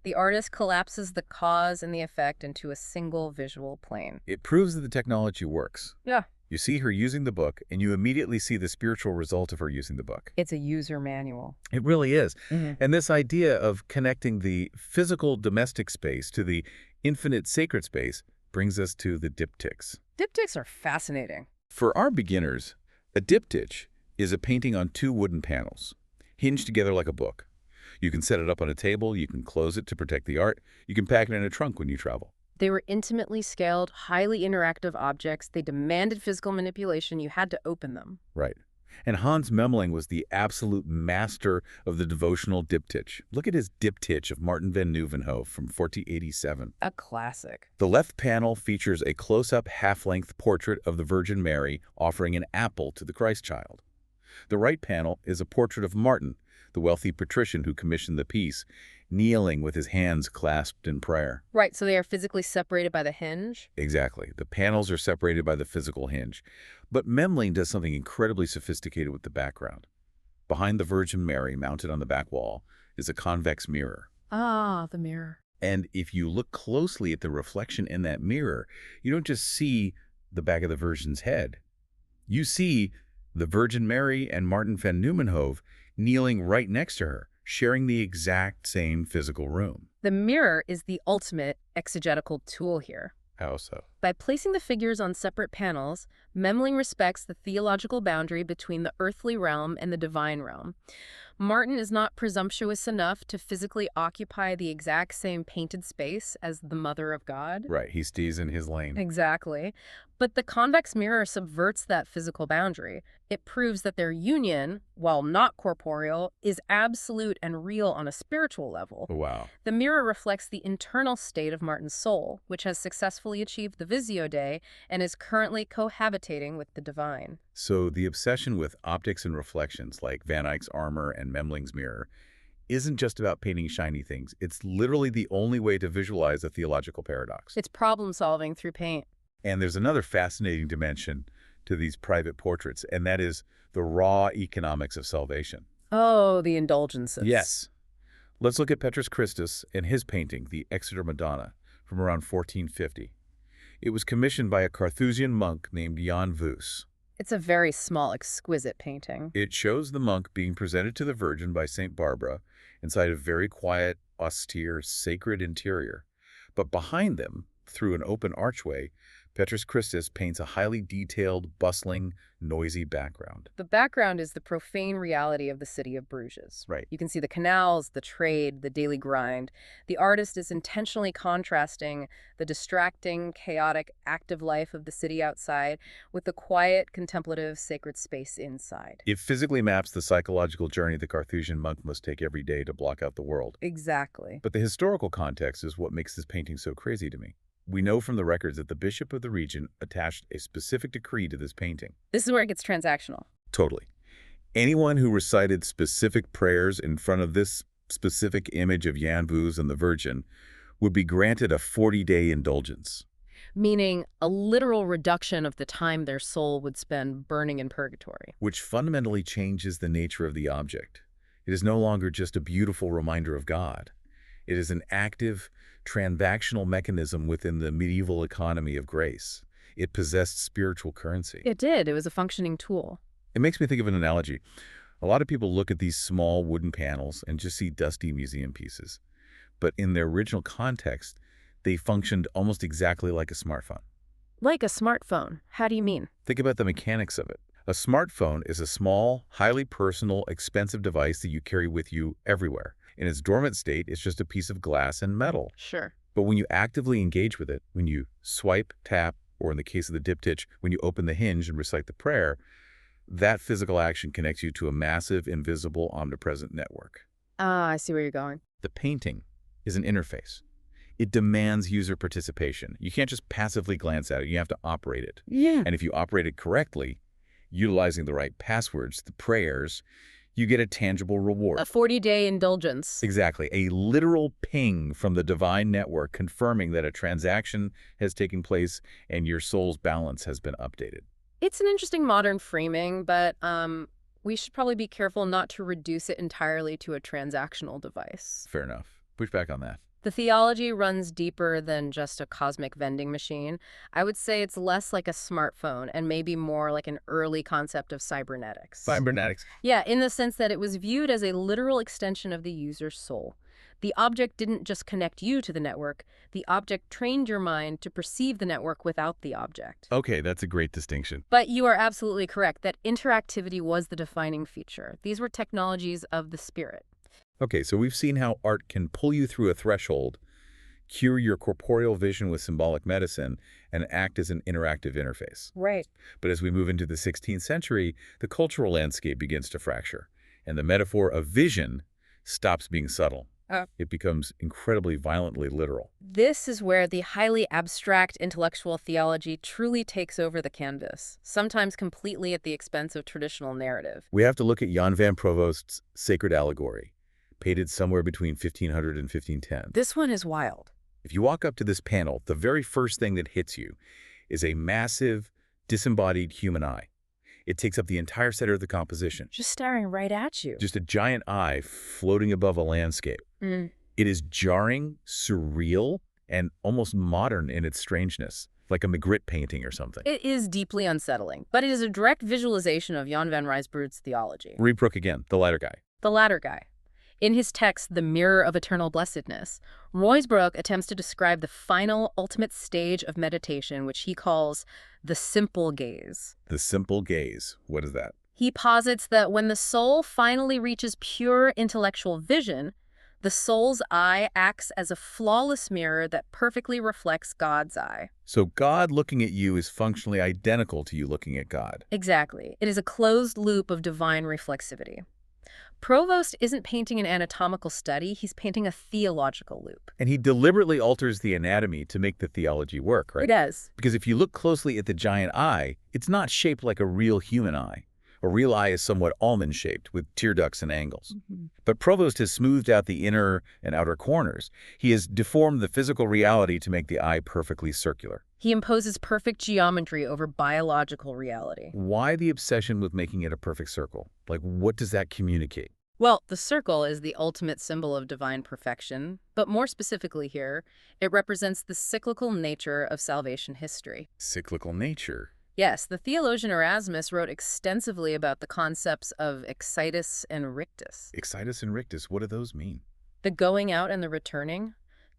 Speaker 3: The artist collapses the cause and the effect into a single visual plane.
Speaker 1: It proves that the technology works.
Speaker 3: Yeah.
Speaker 1: You see her using the book, and you immediately see the spiritual result of her using the book.
Speaker 3: It's a user manual.
Speaker 1: It really is.
Speaker 3: Mm-hmm.
Speaker 1: And this idea of connecting the physical domestic space to the infinite sacred space brings us to the diptychs.
Speaker 3: Diptychs are fascinating.
Speaker 1: For our beginners, a diptych is a painting on two wooden panels, hinged together like a book. You can set it up on a table, you can close it to protect the art, you can pack it in a trunk when you travel.
Speaker 3: They were intimately scaled, highly interactive objects. They demanded physical manipulation. You had to open them.
Speaker 1: Right. And Hans Memling was the absolute master of the devotional diptych. Look at his diptych of Martin van Nieuwenhof from 1487.
Speaker 3: A classic.
Speaker 1: The left panel features a close-up half-length portrait of the Virgin Mary offering an apple to the Christ child. The right panel is a portrait of Martin, the wealthy patrician who commissioned the piece, kneeling with his hands clasped in prayer.
Speaker 3: Right, so they are physically separated by the hinge?
Speaker 1: Exactly. The panels are separated by the physical hinge. But Memling does something incredibly sophisticated with the background. Behind the Virgin Mary, mounted on the back wall, is a convex mirror.
Speaker 3: Ah, the mirror.
Speaker 1: And if you look closely at the reflection in that mirror, you don't just see the back of the Virgin's head. You see the Virgin Mary and Martin van Nieuwenhof kneeling right next to her, sharing the exact same physical room.
Speaker 3: The mirror is the ultimate exegetical tool here.
Speaker 1: How so?
Speaker 3: By placing the figures on separate panels, Memling respects the theological boundary between the earthly realm and the divine realm. Martin is not presumptuous enough to physically occupy the exact same painted space as the Mother of God.
Speaker 1: Right, he stays in his lane.
Speaker 3: Exactly. But the convex mirror subverts that physical boundary. It proves that their union, while not corporeal, is absolute and real on a spiritual level.
Speaker 1: Wow.
Speaker 3: The mirror reflects the internal state of Martin's soul, which has successfully achieved the Visio Dei and is currently cohabitating with the divine.
Speaker 1: So the obsession with optics and reflections, like Van Eyck's armor and Memling's mirror, isn't just about painting shiny things. It's literally the only way to visualize a theological paradox.
Speaker 3: It's problem solving through paint.
Speaker 1: And there's another fascinating dimension to these private portraits, and that is the raw economics of salvation.
Speaker 3: Oh, the indulgences.
Speaker 1: Yes. Let's look at Petrus Christus and his painting, the Exeter Madonna, from around 1450. It was commissioned by a Carthusian monk named Jan Vus.
Speaker 3: It's a very small, exquisite painting.
Speaker 1: It shows the monk being presented to the Virgin by St. Barbara inside a very quiet, austere, sacred interior. But behind them, through an open archway, Petrus Christus paints a highly detailed, bustling, noisy background.
Speaker 3: The background is the profane reality of the city of Bruges.
Speaker 1: Right.
Speaker 3: You can see the canals, the trade, the daily grind. The artist is intentionally contrasting the distracting, chaotic, active life of the city outside with the quiet, contemplative, sacred space inside.
Speaker 1: It physically maps the psychological journey the Carthusian monk must take every day to block out the world.
Speaker 3: Exactly.
Speaker 1: But the historical context is what makes this painting so crazy to me. We know from the records that the bishop of the region attached a specific decree to this painting.
Speaker 3: This is where it gets transactional.
Speaker 1: Totally. Anyone who recited specific prayers in front of this specific image of Jan Vus and the Virgin would be granted a 40-day indulgence.
Speaker 3: Meaning a literal reduction of the time their soul would spend burning in purgatory.
Speaker 1: Which fundamentally changes the nature of the object. It is no longer just a beautiful reminder of God. It is an active, transactional mechanism within the medieval economy of grace. It possessed spiritual currency.
Speaker 3: It did. It was a functioning tool.
Speaker 1: It makes me think of an analogy. A lot of people look at these small wooden panels and just see dusty museum pieces. But in their original context, they functioned almost exactly like a smartphone.
Speaker 3: Like a smartphone. How do you mean?
Speaker 1: Think about the mechanics of it. A smartphone is a small, highly personal, expensive device that you carry with you everywhere. In its dormant state, it's just a piece of glass and metal.
Speaker 3: Sure.
Speaker 1: But when you actively engage with it, when you swipe, tap, or in the case of the diptych, when you open the hinge and recite the prayer, that physical action connects you to a massive, invisible, omnipresent network.
Speaker 3: Ah, I see where you're going.
Speaker 1: The painting is an interface. It demands user participation. You can't just passively glance at it. You have to operate it.
Speaker 3: Yeah.
Speaker 1: And if you operate it correctly, utilizing the right passwords, the prayers, you get a tangible reward.
Speaker 3: A 40-day indulgence.
Speaker 1: Exactly. A literal ping from the divine network confirming that a transaction has taken place and your soul's balance has been updated.
Speaker 3: It's an interesting modern framing, but we should probably be careful not to reduce it entirely to a transactional device.
Speaker 1: Fair enough. Push back on that.
Speaker 3: The theology runs deeper than just a cosmic vending machine. I would say it's less like a smartphone and maybe more like an early concept of cybernetics.
Speaker 1: Cybernetics.
Speaker 3: Yeah, in the sense that it was viewed as a literal extension of the user's soul. The object didn't just connect you to the network. The object trained your mind to perceive the network without the object.
Speaker 1: Okay, that's a great distinction.
Speaker 3: But you are absolutely correct that interactivity was the defining feature. These were technologies of the spirit.
Speaker 1: Okay, so we've seen how art can pull you through a threshold, cure your corporeal vision with symbolic medicine, and act as an interactive interface.
Speaker 3: Right.
Speaker 1: But as we move into the 16th century, the cultural landscape begins to fracture, and the metaphor of vision stops being subtle. It becomes incredibly violently literal.
Speaker 3: This is where the highly abstract intellectual theology truly takes over the canvas, sometimes completely at the expense of traditional narrative.
Speaker 1: We have to look at Jan van Provost's Sacred Allegory, painted somewhere between 1500 and 1510.
Speaker 3: This one is wild.
Speaker 1: If you walk up to this panel, the very first thing that hits you is a massive, disembodied human eye. It takes up the entire center of the composition.
Speaker 3: Just staring right at you.
Speaker 1: Just a giant eye floating above a landscape. It is jarring, surreal, and almost modern in its strangeness, like a Magritte painting or something.
Speaker 3: It is deeply unsettling, but it is a direct visualization of Jan van Rysbrood's theology.
Speaker 1: Read Brooke again, the latter guy.
Speaker 3: The latter guy. In his text, The Mirror of Eternal Blessedness, Ruysbroek attempts to describe the final, ultimate stage of meditation, which he calls the simple gaze.
Speaker 1: The simple gaze. What is that?
Speaker 3: He posits that when the soul finally reaches pure intellectual vision, the soul's eye acts as a flawless mirror that perfectly reflects God's eye.
Speaker 1: So God looking at you is functionally identical to you looking at God.
Speaker 3: Exactly. It is a closed loop of divine reflexivity. Provost isn't painting an anatomical study, he's painting a theological loop.
Speaker 1: And he deliberately alters the anatomy to make the theology work, right?
Speaker 3: It does.
Speaker 1: Because if you look closely at the giant eye, it's not shaped like a real human eye. A real eye is somewhat almond-shaped, with tear ducts and angles. But Provost has smoothed out the inner and outer corners. He has deformed the physical reality to make the eye perfectly circular.
Speaker 3: He imposes perfect geometry over biological reality.
Speaker 1: Why the obsession with making it a perfect circle? Like, what does that communicate?
Speaker 3: Well, the circle is the ultimate symbol of divine perfection, but more specifically here, it represents the cyclical nature of salvation history.
Speaker 1: Cyclical nature.
Speaker 3: Yes, the theologian Erasmus wrote extensively about the concepts of excitus and rictus.
Speaker 1: Excitus and rictus, what do those mean?
Speaker 3: The going out and the returning.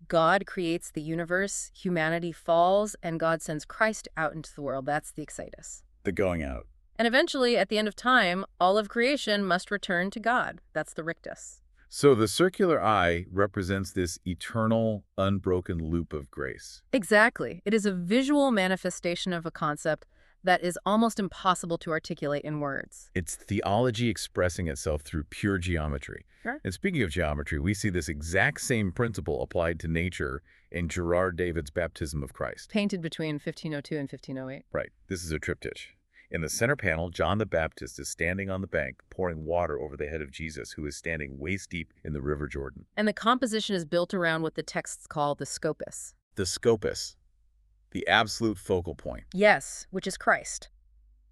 Speaker 3: God creates the universe, humanity falls, and God sends Christ out into the world. That's the excitus.
Speaker 1: The going out.
Speaker 3: And eventually, at the end of time, all of creation must return to God. That's the rictus.
Speaker 1: So the circular eye represents this eternal, unbroken loop of grace.
Speaker 3: Exactly. It is a visual manifestation of a concept that is almost impossible to articulate in words.
Speaker 1: It's theology expressing itself through pure geometry.
Speaker 3: Sure.
Speaker 1: And speaking of geometry, we see this exact same principle applied to nature in Gerard David's Baptism of Christ.
Speaker 3: Painted between 1502 and 1508.
Speaker 1: Right. This is a triptych. In the center panel, John the Baptist is standing on the bank, pouring water over the head of Jesus, who is standing waist-deep in the River Jordan.
Speaker 3: And the composition is built around what the texts call the scopus.
Speaker 1: The scopus, the absolute focal point.
Speaker 3: Yes, which is Christ.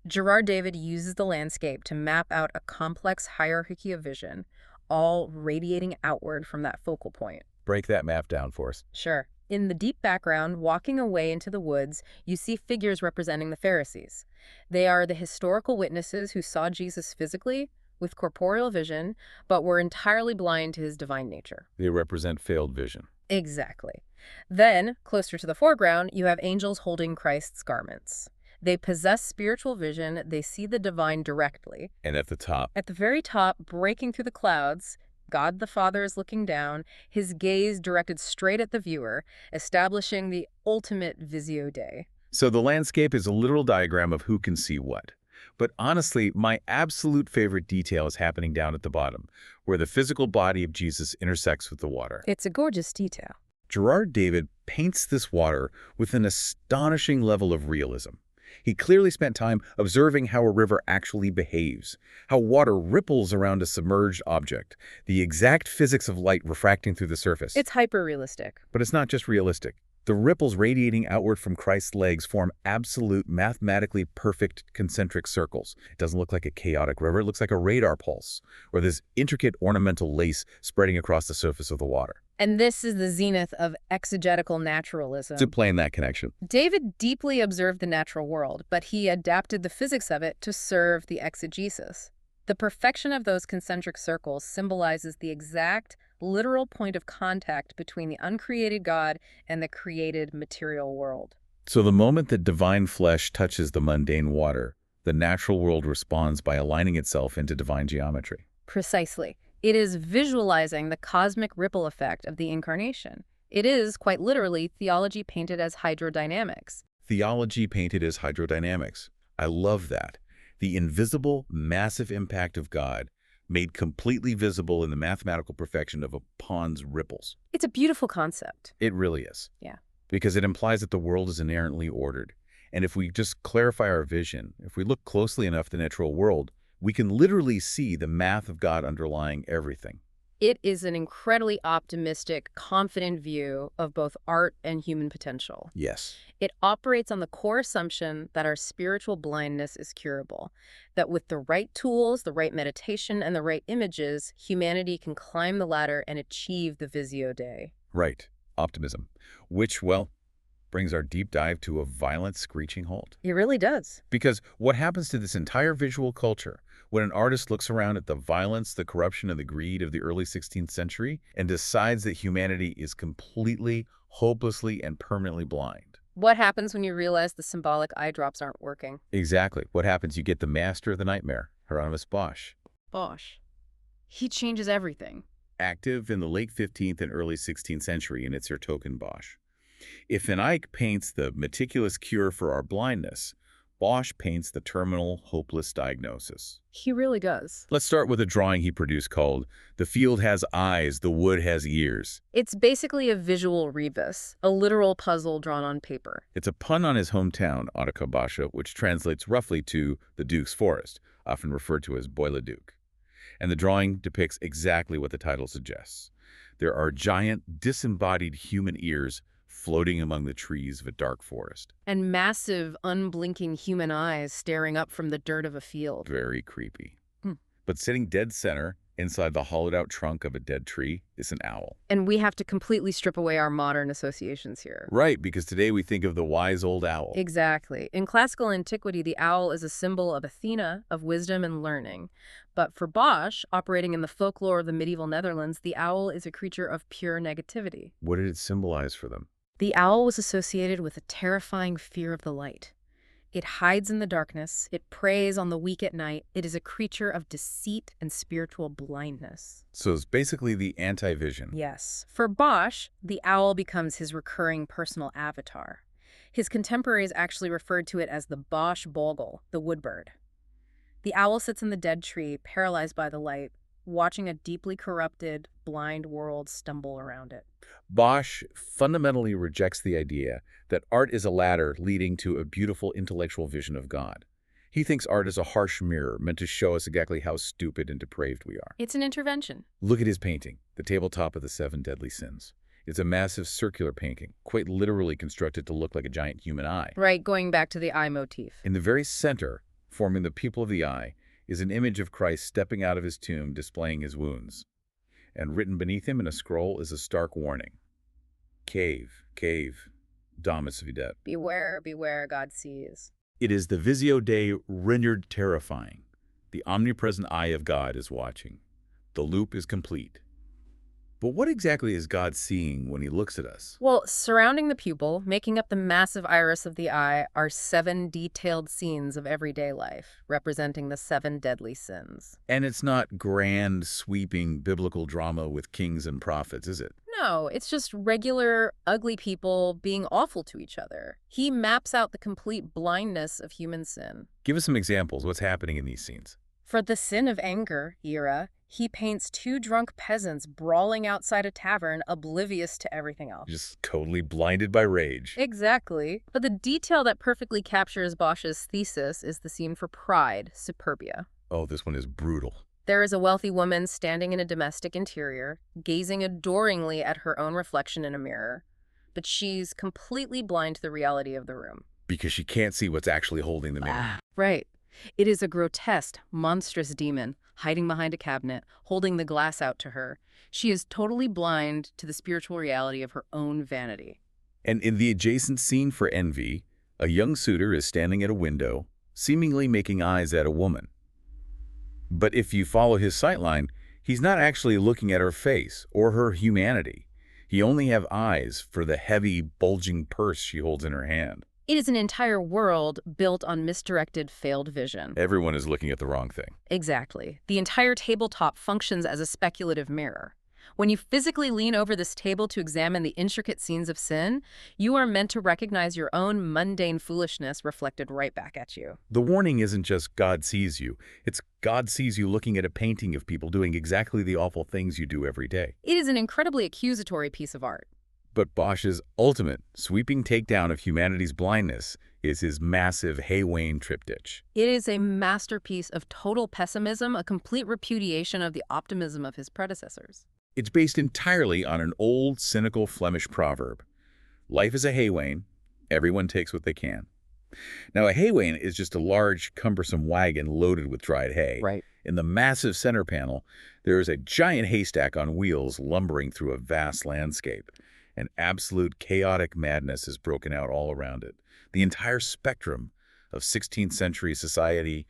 Speaker 3: Gerard David uses the landscape to map out a complex hierarchy of vision, all radiating outward from that focal point.
Speaker 1: Break that map down for us.
Speaker 3: Sure. In the deep background, walking away into the woods, you see figures representing the Pharisees. They are the historical witnesses who saw Jesus physically, with corporeal vision, but were entirely blind to his divine nature.
Speaker 1: They represent failed vision.
Speaker 3: Exactly. Then, closer to the foreground, you have angels holding Christ's garments. They possess spiritual vision, they see the divine directly.
Speaker 1: And at the top,
Speaker 3: At the very top, breaking through the clouds, God the Father is looking down, his gaze directed straight at the viewer, establishing the ultimate Visio Dei.
Speaker 1: so the landscape is a literal diagram of who can see what. But honestly, my absolute favorite detail is happening down at the bottom, where the physical body of Jesus intersects with the water.
Speaker 3: It's a gorgeous detail.
Speaker 1: Gerard David paints this water with an astonishing level of realism. He clearly spent time observing how a river actually behaves, how water ripples around a submerged object, the exact physics of light refracting through the surface.
Speaker 3: It's hyper-realistic.
Speaker 1: But it's not just realistic. The ripples radiating outward from Christ's legs form absolute, mathematically perfect concentric circles. It doesn't look like a chaotic river. It looks like a radar pulse, or this intricate ornamental lace spreading across the surface of the water.
Speaker 3: And this is the zenith of exegetical naturalism.
Speaker 1: To play in that connection.
Speaker 3: David deeply observed the natural world, but he adapted the physics of it to serve the exegesis. The perfection of those concentric circles symbolizes the exact, literal point of contact between the uncreated God and the created material world.
Speaker 1: So the moment that divine flesh touches the mundane water, the natural world responds by aligning itself into divine geometry.
Speaker 3: Precisely. It is visualizing the cosmic ripple effect of the incarnation. It is, quite literally, theology painted as hydrodynamics.
Speaker 1: Theology painted as hydrodynamics. I love that. The invisible, massive impact of God made completely visible in the mathematical perfection of a pond's ripples.
Speaker 3: It's a beautiful concept.
Speaker 1: It really is.
Speaker 3: Yeah.
Speaker 1: Because it implies that the world is inherently ordered. And if we just clarify our vision, if we look closely enough at the natural world, we can literally see the math of God underlying everything.
Speaker 3: It is an incredibly optimistic, confident view of both art and human potential.
Speaker 1: Yes.
Speaker 3: It operates on the core assumption that our spiritual blindness is curable, that with the right tools, the right meditation, and the right images, humanity can climb the ladder and achieve the Visio Dei.
Speaker 1: Right. Optimism. Which, well, brings our deep dive to a violent, screeching halt.
Speaker 3: It really does.
Speaker 1: Because what happens to this entire visual culture, When an artist looks around at the violence, the corruption, and the greed of the early 16th century and decides that humanity is completely, hopelessly, and permanently blind.
Speaker 3: What happens when you realize the symbolic eye drops aren't working?
Speaker 1: Exactly. What happens? You get the master of the nightmare, Hieronymus Bosch.
Speaker 3: Bosch. He changes everything.
Speaker 1: Active in the late 15th and early 16th century, and it's your token Bosch. If an Eyck paints the meticulous cure for our blindness, Bosch paints the terminal, hopeless diagnosis.
Speaker 3: He really does.
Speaker 1: Let's start with a drawing he produced called "The Field Has Eyes, the Wood Has Ears."
Speaker 3: It's basically a visual rebus, a literal puzzle drawn on paper.
Speaker 1: It's a pun on his hometown, Eyck, which translates roughly to the Duke's Forest, often referred to as Bois-le-Duc. And the drawing depicts exactly what the title suggests. There are giant, disembodied human ears floating among the trees of a dark forest.
Speaker 3: And massive, unblinking human eyes staring up from the dirt of a field.
Speaker 1: Very creepy.
Speaker 3: Hmm.
Speaker 1: But sitting dead center, inside the hollowed-out trunk of a dead tree, is an owl.
Speaker 3: And we have to completely strip away our modern associations here.
Speaker 1: Right, because today we think of the wise old owl.
Speaker 3: Exactly. In classical antiquity, the owl is a symbol of Athena, of wisdom and learning. But for Bosch, operating in the folklore of the medieval Netherlands, the owl is a creature of pure negativity.
Speaker 1: What did it symbolize for them?
Speaker 3: The owl was associated with a terrifying fear of the light. It hides in the darkness. It preys on the weak at night. It is a creature of deceit and spiritual blindness.
Speaker 1: So it's basically the anti-vision.
Speaker 3: Yes. For Bosch, the owl becomes his recurring personal avatar. His contemporaries actually referred to it as the Bosch Bogle, the woodbird. The owl sits in the dead tree, paralyzed by the light, watching a deeply corrupted, blind world stumble around it.
Speaker 1: Bosch fundamentally rejects the idea that art is a ladder leading to a beautiful intellectual vision of God. He thinks art is a harsh mirror meant to show us exactly how stupid and depraved we are.
Speaker 3: It's an intervention.
Speaker 1: Look at his painting, The Tabletop of the Seven Deadly Sins. It's a massive circular painting, quite literally constructed to look like a giant human eye.
Speaker 3: Right, going back to the eye motif.
Speaker 1: In the very center, forming the pupil of the eye, is an image of Christ stepping out of his tomb, displaying his wounds. And written beneath him in a scroll is a stark warning. Cave, cave, Domus Videt.
Speaker 3: Beware, beware, God sees.
Speaker 1: It is the Visio Dei rendered terrifying. The omnipresent eye of God is watching. The loop is complete. But what exactly is God seeing when he looks at us?
Speaker 3: Well, surrounding the pupil, making up the massive iris of the eye, are 7 detailed scenes of everyday life, representing the 7 deadly sins.
Speaker 1: And it's not grand, sweeping biblical drama with kings and prophets, is it?
Speaker 3: No, it's just regular, ugly people being awful to each other. He maps out the complete blindness of human sin.
Speaker 1: Give us some examples. What's happening in these scenes?
Speaker 3: For the sin of anger, Ira, he paints 2 drunk peasants brawling outside a tavern, oblivious to everything else.
Speaker 1: Just totally blinded by rage.
Speaker 3: Exactly. But the detail that perfectly captures Bosch's thesis is the scene for pride, Superbia.
Speaker 1: Oh, this one is brutal.
Speaker 3: There is a wealthy woman standing in a domestic interior, gazing adoringly at her own reflection in a mirror. But she's completely blind to the reality of the room.
Speaker 1: Because she can't see what's actually holding the mirror.
Speaker 3: Right. It is a grotesque, monstrous demon, hiding behind a cabinet, holding the glass out to her. She is totally blind to the spiritual reality of her own vanity.
Speaker 1: And in the adjacent scene for envy, a young suitor is standing at a window, seemingly making eyes at a woman. But if you follow his sightline, he's not actually looking at her face or her humanity. He only has eyes for the heavy, bulging purse she holds in her hand.
Speaker 3: It is an entire world built on misdirected, failed vision.
Speaker 1: Everyone is looking at the wrong thing.
Speaker 3: Exactly. The entire tabletop functions as a speculative mirror. When you physically lean over this table to examine the intricate scenes of sin, you are meant to recognize your own mundane foolishness reflected right back at you.
Speaker 1: The warning isn't just God sees you. It's God sees you looking at a painting of people doing exactly the awful things you do every day.
Speaker 3: It is an incredibly accusatory piece of art.
Speaker 1: But Bosch's ultimate, sweeping takedown of humanity's blindness is his massive Haywain triptych.
Speaker 3: It is a masterpiece of total pessimism, a complete repudiation of the optimism of his predecessors.
Speaker 1: It's based entirely on an old, cynical Flemish proverb. Life is a haywain. Everyone takes what they can. Now, a haywain is just a large, cumbersome wagon loaded with dried hay.
Speaker 3: Right.
Speaker 1: In the massive center panel, there is a giant haystack on wheels lumbering through a vast landscape. An absolute chaotic madness is broken out all around it. The entire spectrum of 16th century society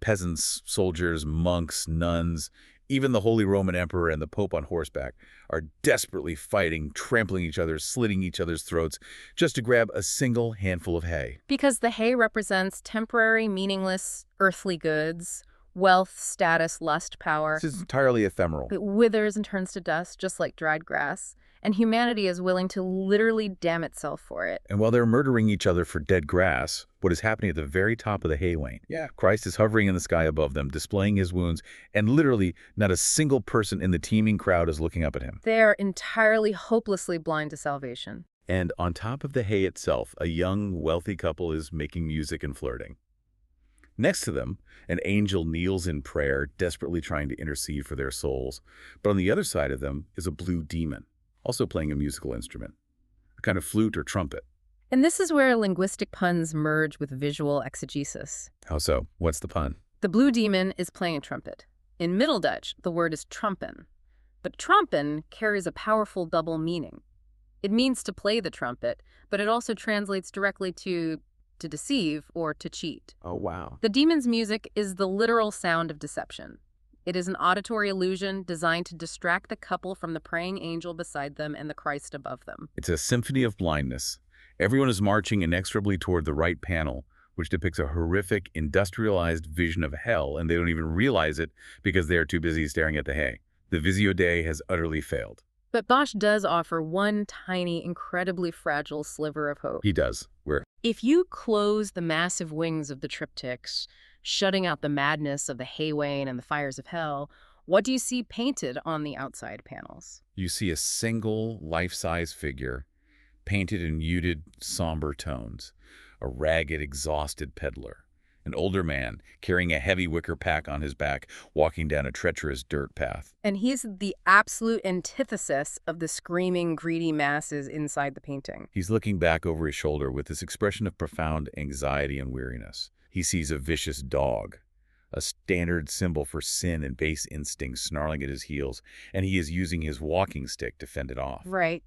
Speaker 1: Peasants, soldiers, monks, nuns, even the Holy Roman Emperor and the Pope on horseback are desperately fighting, trampling each other, slitting each other's throats, just to grab a single handful of hay.
Speaker 3: Because the hay represents temporary, meaningless, earthly goods, wealth, status, lust, power.
Speaker 1: This is entirely ephemeral.
Speaker 3: It withers and turns to dust, just like dried grass, and humanity is willing to literally damn itself for it.
Speaker 1: And while they're murdering each other for dead grass, what is happening at the very top of the hay wain? Yeah, Christ is hovering in the sky above them, displaying his wounds, and literally not a single person in the teeming crowd is looking up at him.
Speaker 3: They are entirely, hopelessly blind to salvation.
Speaker 1: And on top of the hay itself, a young, wealthy couple is making music and flirting. Next to them, an angel kneels in prayer, desperately trying to intercede for their souls. But on the other side of them is a blue demon, also playing a musical instrument, a kind of flute or trumpet.
Speaker 3: And this is where linguistic puns merge with visual exegesis.
Speaker 1: How so? What's the pun?
Speaker 3: The blue demon is playing a trumpet. In Middle Dutch, the word is trompen. But trompen carries a powerful double meaning. It means to play the trumpet, but it also translates directly to deceive or to cheat.
Speaker 1: Oh, wow.
Speaker 3: The demon's music is the literal sound of deception. It is an auditory illusion designed to distract the couple from the praying angel beside them and the Christ above them.
Speaker 1: It's a symphony of blindness. Everyone is marching inexorably toward the right panel, which depicts a horrific, industrialized vision of hell, and they don't even realize it because they are too busy staring at the hay. The Visio Dei has utterly failed.
Speaker 3: But Bosch does offer one tiny, incredibly fragile sliver of hope.
Speaker 1: He does.
Speaker 3: If you close the massive wings of the triptychs, shutting out the madness of the hay wain and the fires of hell, what do you see painted on the outside panels?
Speaker 1: You see a single life-size figure painted in muted, somber tones, a ragged, exhausted peddler, an older man carrying a heavy wicker pack on his back, walking down a treacherous dirt path.
Speaker 3: And he's the absolute antithesis of the screaming, greedy masses inside the painting.
Speaker 1: He's looking back over his shoulder with this expression of profound anxiety and weariness. He sees a vicious dog, a standard symbol for sin and base instincts snarling at his heels, and he is using his walking stick to fend it off.
Speaker 3: Right.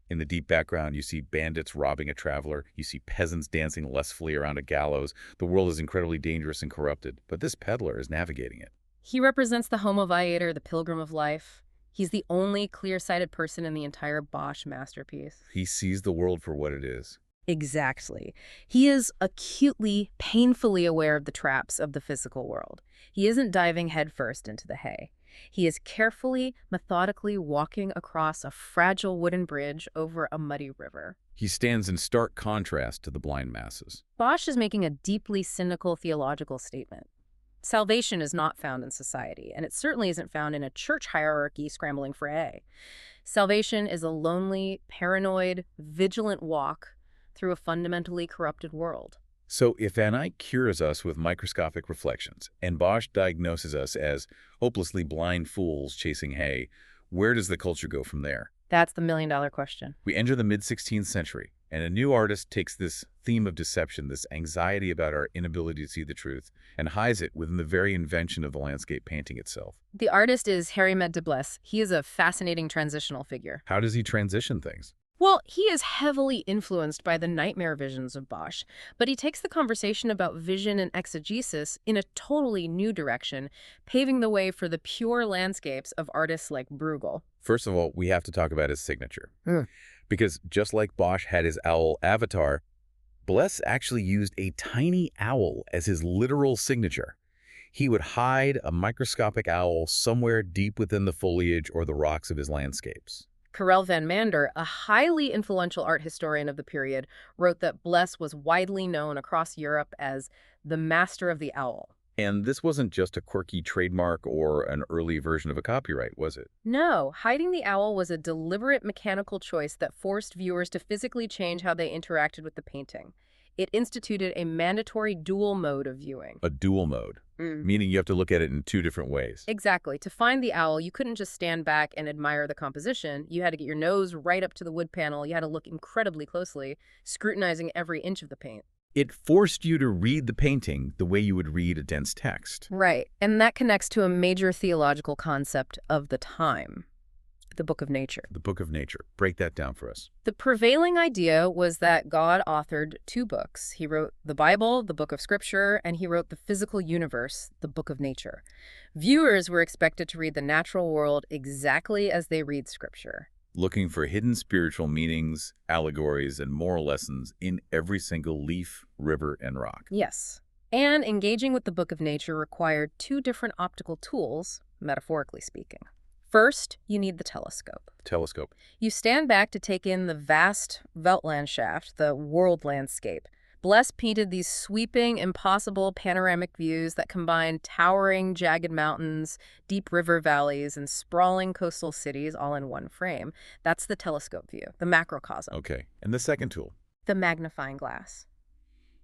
Speaker 1: In the deep background, you see bandits robbing a traveler. You see peasants dancing lustfully around a gallows. The world is incredibly dangerous and corrupted, but this peddler is navigating it.
Speaker 3: He represents the homo viator, the pilgrim of life. He's the only clear-sighted person in the entire Bosch masterpiece.
Speaker 1: He sees the world for what it is.
Speaker 3: Exactly. He is acutely, painfully aware of the traps of the physical world. He isn't diving headfirst into the hay. He is carefully, methodically walking across a fragile wooden bridge over a muddy river.
Speaker 1: He stands in stark contrast to the blind masses.
Speaker 3: Bosch is making a deeply cynical theological statement. Salvation is not found in society, and it certainly isn't found in a church hierarchy scrambling for hay. Salvation is a lonely, paranoid, vigilant walk through a fundamentally corrupted world.
Speaker 1: So if Van Eyck cures us with microscopic reflections, and Bosch diagnoses us as hopelessly blind fools chasing hay, where does the culture go from there?
Speaker 3: That's the million-dollar question.
Speaker 1: We enter the mid-16th century, and a new artist takes this theme of deception, this anxiety about our inability to see the truth, and hides it within the very invention of the landscape painting itself.
Speaker 3: The artist is Hieronymus Bosch. He is a fascinating transitional figure.
Speaker 1: How does he transition things?
Speaker 3: Well, he is heavily influenced by the nightmare visions of Bosch, but he takes the conversation about vision and exegesis in a totally new direction, paving the way for the pure landscapes of artists like Bruegel.
Speaker 1: First of all, we have to talk about his signature. Because just like Bosch had his owl avatar, Bosch actually used a tiny owl as his literal signature. He would hide a microscopic owl somewhere deep within the foliage or the rocks of his landscapes.
Speaker 3: Karel van Mander, a highly influential art historian of the period, wrote that Bosch was widely known across Europe as the master of the owl.
Speaker 1: And this wasn't just a quirky trademark or an early version of a copyright, was it?
Speaker 3: No, hiding the owl was a deliberate mechanical choice that forced viewers to physically change how they interacted with the painting. It instituted a mandatory dual mode of viewing.
Speaker 1: A dual mode, meaning you have to look at it in two different ways.
Speaker 3: Exactly. To find the owl, you couldn't just stand back and admire the composition. You had to get your nose right up to the wood panel. You had to look incredibly closely, scrutinizing every inch of the paint.
Speaker 1: It forced you to read the painting the way you would read a dense text.
Speaker 3: Right. And that connects to a major theological concept of the time. the book of nature.
Speaker 1: The book of nature. Break that down for us.
Speaker 3: The prevailing idea was that God authored two books. He wrote the Bible, the book of scripture, and he wrote the physical universe, the book of nature. Viewers were expected to read the natural world exactly as they read scripture.
Speaker 1: Looking for hidden spiritual meanings, allegories, and moral lessons in every single leaf, river, and rock.
Speaker 3: Yes. And engaging with the book of nature required two different optical tools, metaphorically speaking. First, you need the telescope.
Speaker 1: Telescope.
Speaker 3: You stand back to take in the vast Weltlandschaft, the world landscape. Bless painted these sweeping, impossible panoramic views that combine towering, jagged mountains, deep river valleys, and sprawling coastal cities all in one frame. That's the telescope view, the macrocosm.
Speaker 1: Okay. And the second tool?
Speaker 3: The magnifying glass.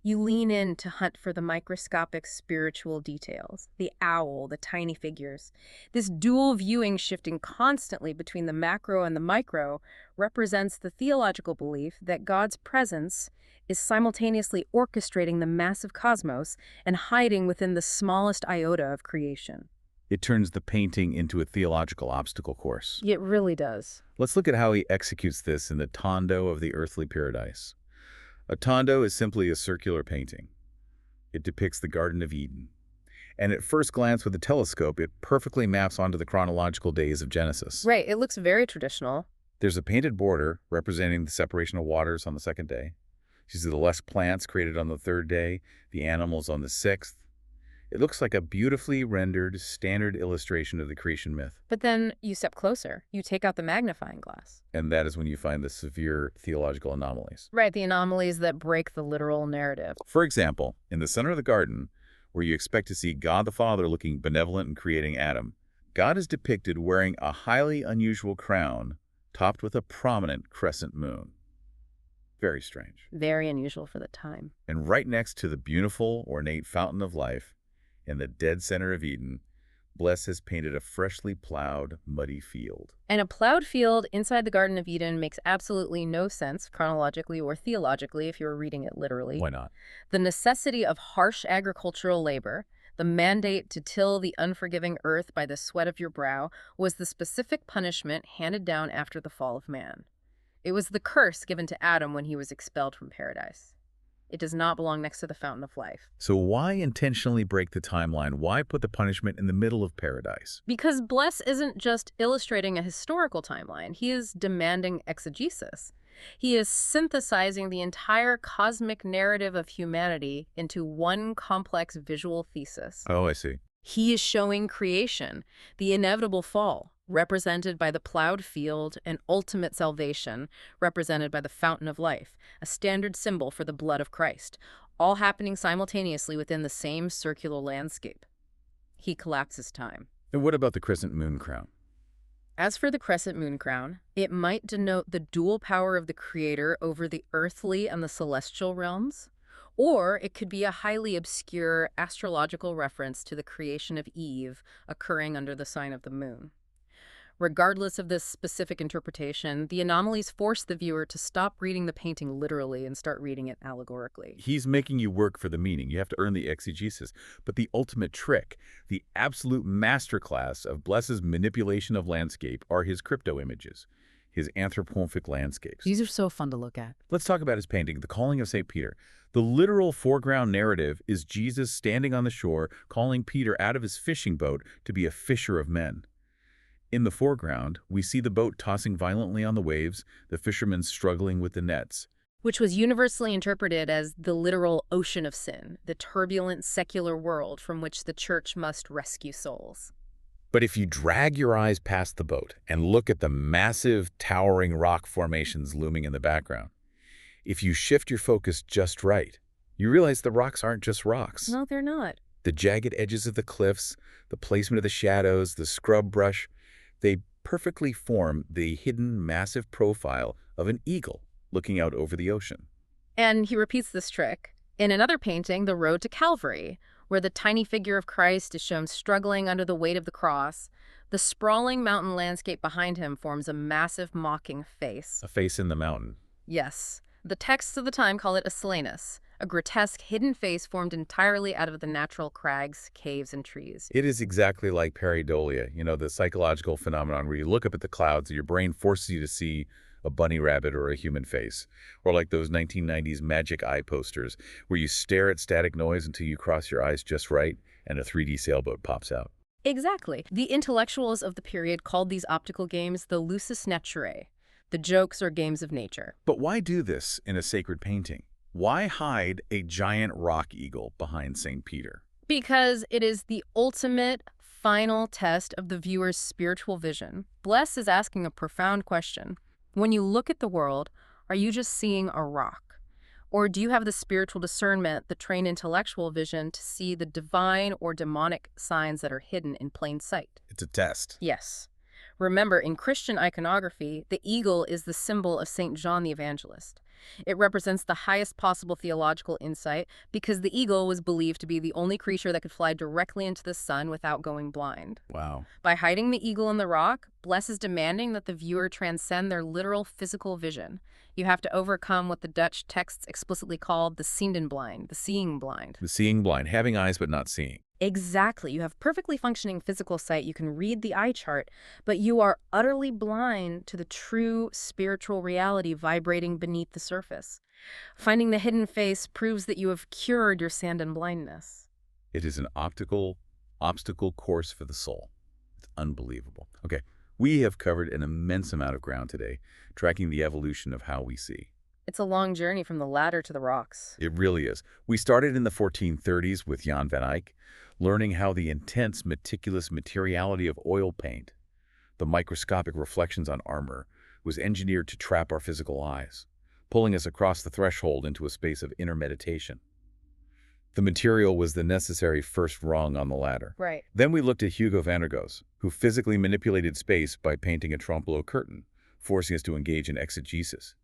Speaker 3: You lean in to hunt for the microscopic spiritual details, the owl, the tiny figures. This dual viewing shifting constantly between the macro and the micro represents the theological belief that God's presence is simultaneously orchestrating the massive cosmos and hiding within the smallest iota of creation.
Speaker 1: It turns the painting into a theological obstacle course.
Speaker 3: It really does.
Speaker 1: Let's look at how he executes this in the Tondo of the Earthly Paradise. A tondo is simply a circular painting. It depicts the Garden of Eden. And at first glance with a telescope, it perfectly maps onto the chronological days of Genesis.
Speaker 3: Right, it looks very traditional.
Speaker 1: There's a painted border representing the separation of waters on the second day. You see the lush plants created on the third day, the animals on the sixth. It looks like a beautifully rendered, standard illustration of the creation myth.
Speaker 3: But then you step closer. You take out the magnifying glass.
Speaker 1: And that is when you find the severe theological anomalies.
Speaker 3: Right, the anomalies that break the literal narrative.
Speaker 1: For example, in the center of the garden, where you expect to see God the Father looking benevolent and creating Adam, God is depicted wearing a highly unusual crown topped with a prominent crescent moon. Very strange.
Speaker 3: Very unusual for the time.
Speaker 1: And right next to the beautiful, ornate fountain of life, in the dead center of Eden, Bless has painted a freshly plowed, muddy field.
Speaker 3: And a plowed field inside the Garden of Eden makes absolutely no sense, chronologically or theologically, if you were reading it literally.
Speaker 1: Why not?
Speaker 3: The necessity of harsh agricultural labor, the mandate to till the unforgiving earth by the sweat of your brow, was the specific punishment handed down after the fall of man. It was the curse given to Adam when he was expelled from paradise. It does not belong next to the fountain of life.
Speaker 1: So why intentionally break the timeline? Why put the punishment in the middle of paradise?
Speaker 3: Because Bless isn't just illustrating a historical timeline. He is demanding exegesis. He is synthesizing the entire cosmic narrative of humanity into one complex visual thesis.
Speaker 1: Oh, I see.
Speaker 3: He is showing creation, the inevitable fall, represented by the plowed field, and ultimate salvation, represented by the fountain of life, a standard symbol for the blood of Christ, all happening simultaneously within the same circular landscape. He collapses time.
Speaker 1: And what about the crescent moon crown?
Speaker 3: As for the crescent moon crown, it might denote the dual power of the Creator over the earthly and the celestial realms, or it could be a highly obscure astrological reference to the creation of Eve occurring under the sign of the moon. Regardless of this specific interpretation, the anomalies force the viewer to stop reading the painting literally and start reading it allegorically.
Speaker 1: He's making you work for the meaning. You have to earn the exegesis. But the ultimate trick, the absolute masterclass of Bless's manipulation of landscape, are his crypto images, his anthropomorphic landscapes.
Speaker 3: These are so fun to look at.
Speaker 1: Let's talk about his painting, The Calling of St. Peter. The literal foreground narrative is Jesus standing on the shore, calling Peter out of his fishing boat to be a fisher of men. In the foreground, we see the boat tossing violently on the waves, the fishermen struggling with the nets.
Speaker 3: Which was universally interpreted as the literal ocean of sin, the turbulent secular world from which the church must rescue souls.
Speaker 1: But if you drag your eyes past the boat and look at the massive, towering rock formations looming in the background, if you shift your focus just right, you realize the rocks aren't just rocks.
Speaker 3: No, they're not.
Speaker 1: The jagged edges of the cliffs, the placement of the shadows, the scrub brush, they perfectly form the hidden, massive profile of an eagle looking out over the ocean.
Speaker 3: And he repeats this trick in another painting, The Road to Calvary, where the tiny figure of Christ is shown struggling under the weight of the cross. The sprawling mountain landscape behind him forms a massive mocking face.
Speaker 1: A face in the mountain.
Speaker 3: Yes. The texts of the time call it a Silenus, a grotesque hidden face formed entirely out of the natural crags, caves, and trees.
Speaker 1: It is exactly like pareidolia, the psychological phenomenon where you look up at the clouds and your brain forces you to see a bunny rabbit or a human face. Or like those 1990s magic eye posters where you stare at static noise until you cross your eyes just right and a 3D sailboat pops out.
Speaker 3: Exactly. The intellectuals of the period called these optical games the lusus naturae, the jokes or games of nature.
Speaker 1: But why do this in a sacred painting? Why hide a giant rock eagle behind St. Peter?
Speaker 3: Because it is the ultimate, final test of the viewer's spiritual vision. Bless is asking a profound question. When you look at the world, are you just seeing a rock? Or do you have the spiritual discernment, the trained intellectual vision to see the divine or demonic signs that are hidden in plain sight?
Speaker 1: It's a test.
Speaker 3: Yes. Remember, in Christian iconography, the eagle is the symbol of St. John the Evangelist. It represents the highest possible theological insight because the eagle was believed to be the only creature that could fly directly into the sun without going blind.
Speaker 1: Wow.
Speaker 3: By hiding the eagle in the rock, Bless is demanding that the viewer transcend their literal physical vision. You have to overcome what the Dutch texts explicitly called the ziendenblind, the seeing blind.
Speaker 1: The seeing blind, having eyes but not seeing.
Speaker 3: Exactly. You have perfectly functioning physical sight. You can read the eye chart, but you are utterly blind to the true spiritual reality vibrating beneath the surface. Finding the hidden face proves that you have cured your sand and blindness.
Speaker 1: It is an obstacle course for the soul. It's unbelievable. Okay, we have covered an immense amount of ground today, tracking the evolution of how we see.
Speaker 3: It's a long journey from the ladder to the rocks.
Speaker 1: It really is. We started in the 1430s with Jan van Eyck, learning how the intense, meticulous materiality of oil paint, the microscopic reflections on armor, was engineered to trap our physical eyes, pulling us across the threshold into a space of inner meditation. The material was the necessary first rung on the ladder.
Speaker 3: Right.
Speaker 1: Then we looked at Hugo van der Goes, who physically manipulated space by painting a trompe-l'oeil curtain, forcing us to engage in exegesis.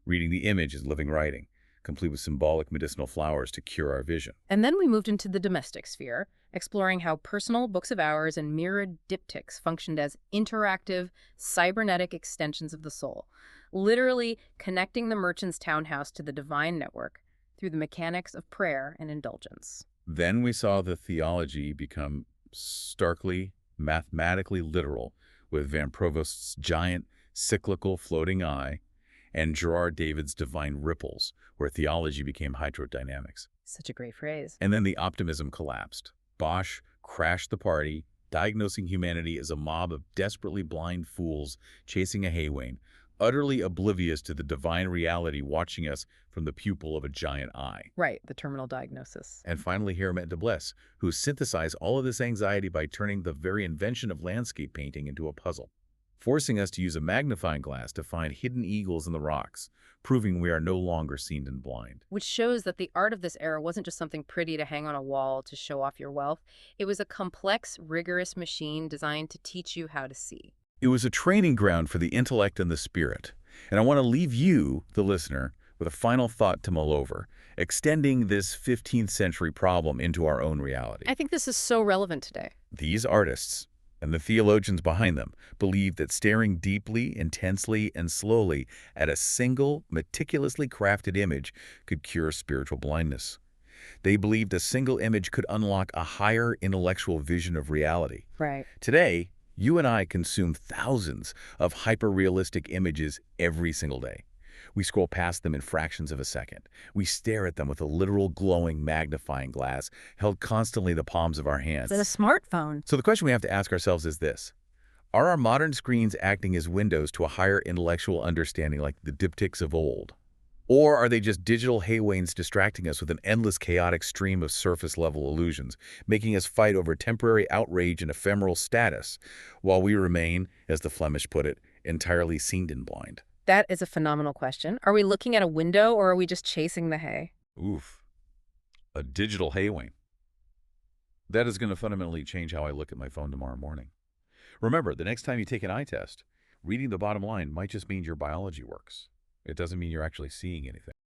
Speaker 1: Reading the image as living writing, complete with symbolic medicinal flowers to cure our vision.
Speaker 3: And then we moved into the domestic sphere, exploring how personal books of hours and mirrored diptychs functioned as interactive, cybernetic extensions of the soul, literally connecting the merchant's townhouse to the divine network through the mechanics of prayer and indulgence.
Speaker 1: Then we saw the theology become starkly, mathematically literal, with Van Provost's giant, cyclical floating eye, and Gerard David's divine ripples, where theology became hydrodynamics.
Speaker 3: Such a great phrase.
Speaker 1: And then the optimism collapsed. Bosch crashed the party, diagnosing humanity as a mob of desperately blind fools chasing a haywain, utterly oblivious to the divine reality watching us from the pupil of a giant eye.
Speaker 3: Right, the terminal diagnosis.
Speaker 1: And finally, Hieronymus Bosch, who synthesized all of this anxiety by turning the very invention of landscape painting into a puzzle, forcing us to use a magnifying glass to find hidden eagles in the rocks, proving we are no longer seen and blind.
Speaker 3: Which shows that the art of this era wasn't just something pretty to hang on a wall to show off your wealth. It was a complex, rigorous machine designed to teach you how to see.
Speaker 1: It was a training ground for the intellect and the spirit. And I want to leave you, the listener, with a final thought to mull over, extending this 15th century problem into our own reality.
Speaker 3: I think this is so relevant today.
Speaker 1: These artists, and the theologians behind them, believed that staring deeply, intensely, and slowly at a single, meticulously crafted image could cure spiritual blindness. They believed a single image could unlock a higher intellectual vision of reality.
Speaker 3: Right.
Speaker 1: Today, you and I consume thousands of hyper-realistic images every single day. We scroll past them in fractions of a second. We stare at them with a literal glowing magnifying glass held constantly in the palms of our hands.
Speaker 3: It's a smartphone.
Speaker 1: So the question we have to ask ourselves is this. Are our modern screens acting as windows to a higher intellectual understanding like the diptychs of old? Or are they just digital haywains distracting us with an endless chaotic stream of surface-level illusions, making us fight over temporary outrage and ephemeral status, while we remain, as the Flemish put it, entirely ziendenblind?
Speaker 3: That is a phenomenal question. Are we looking at a window or are we just chasing the hay?
Speaker 1: Oof. A digital haywain. That is going to fundamentally change how I look at my phone tomorrow morning. Remember, the next time you take an eye test, reading the bottom line might just mean your biology works. It doesn't mean you're actually seeing anything.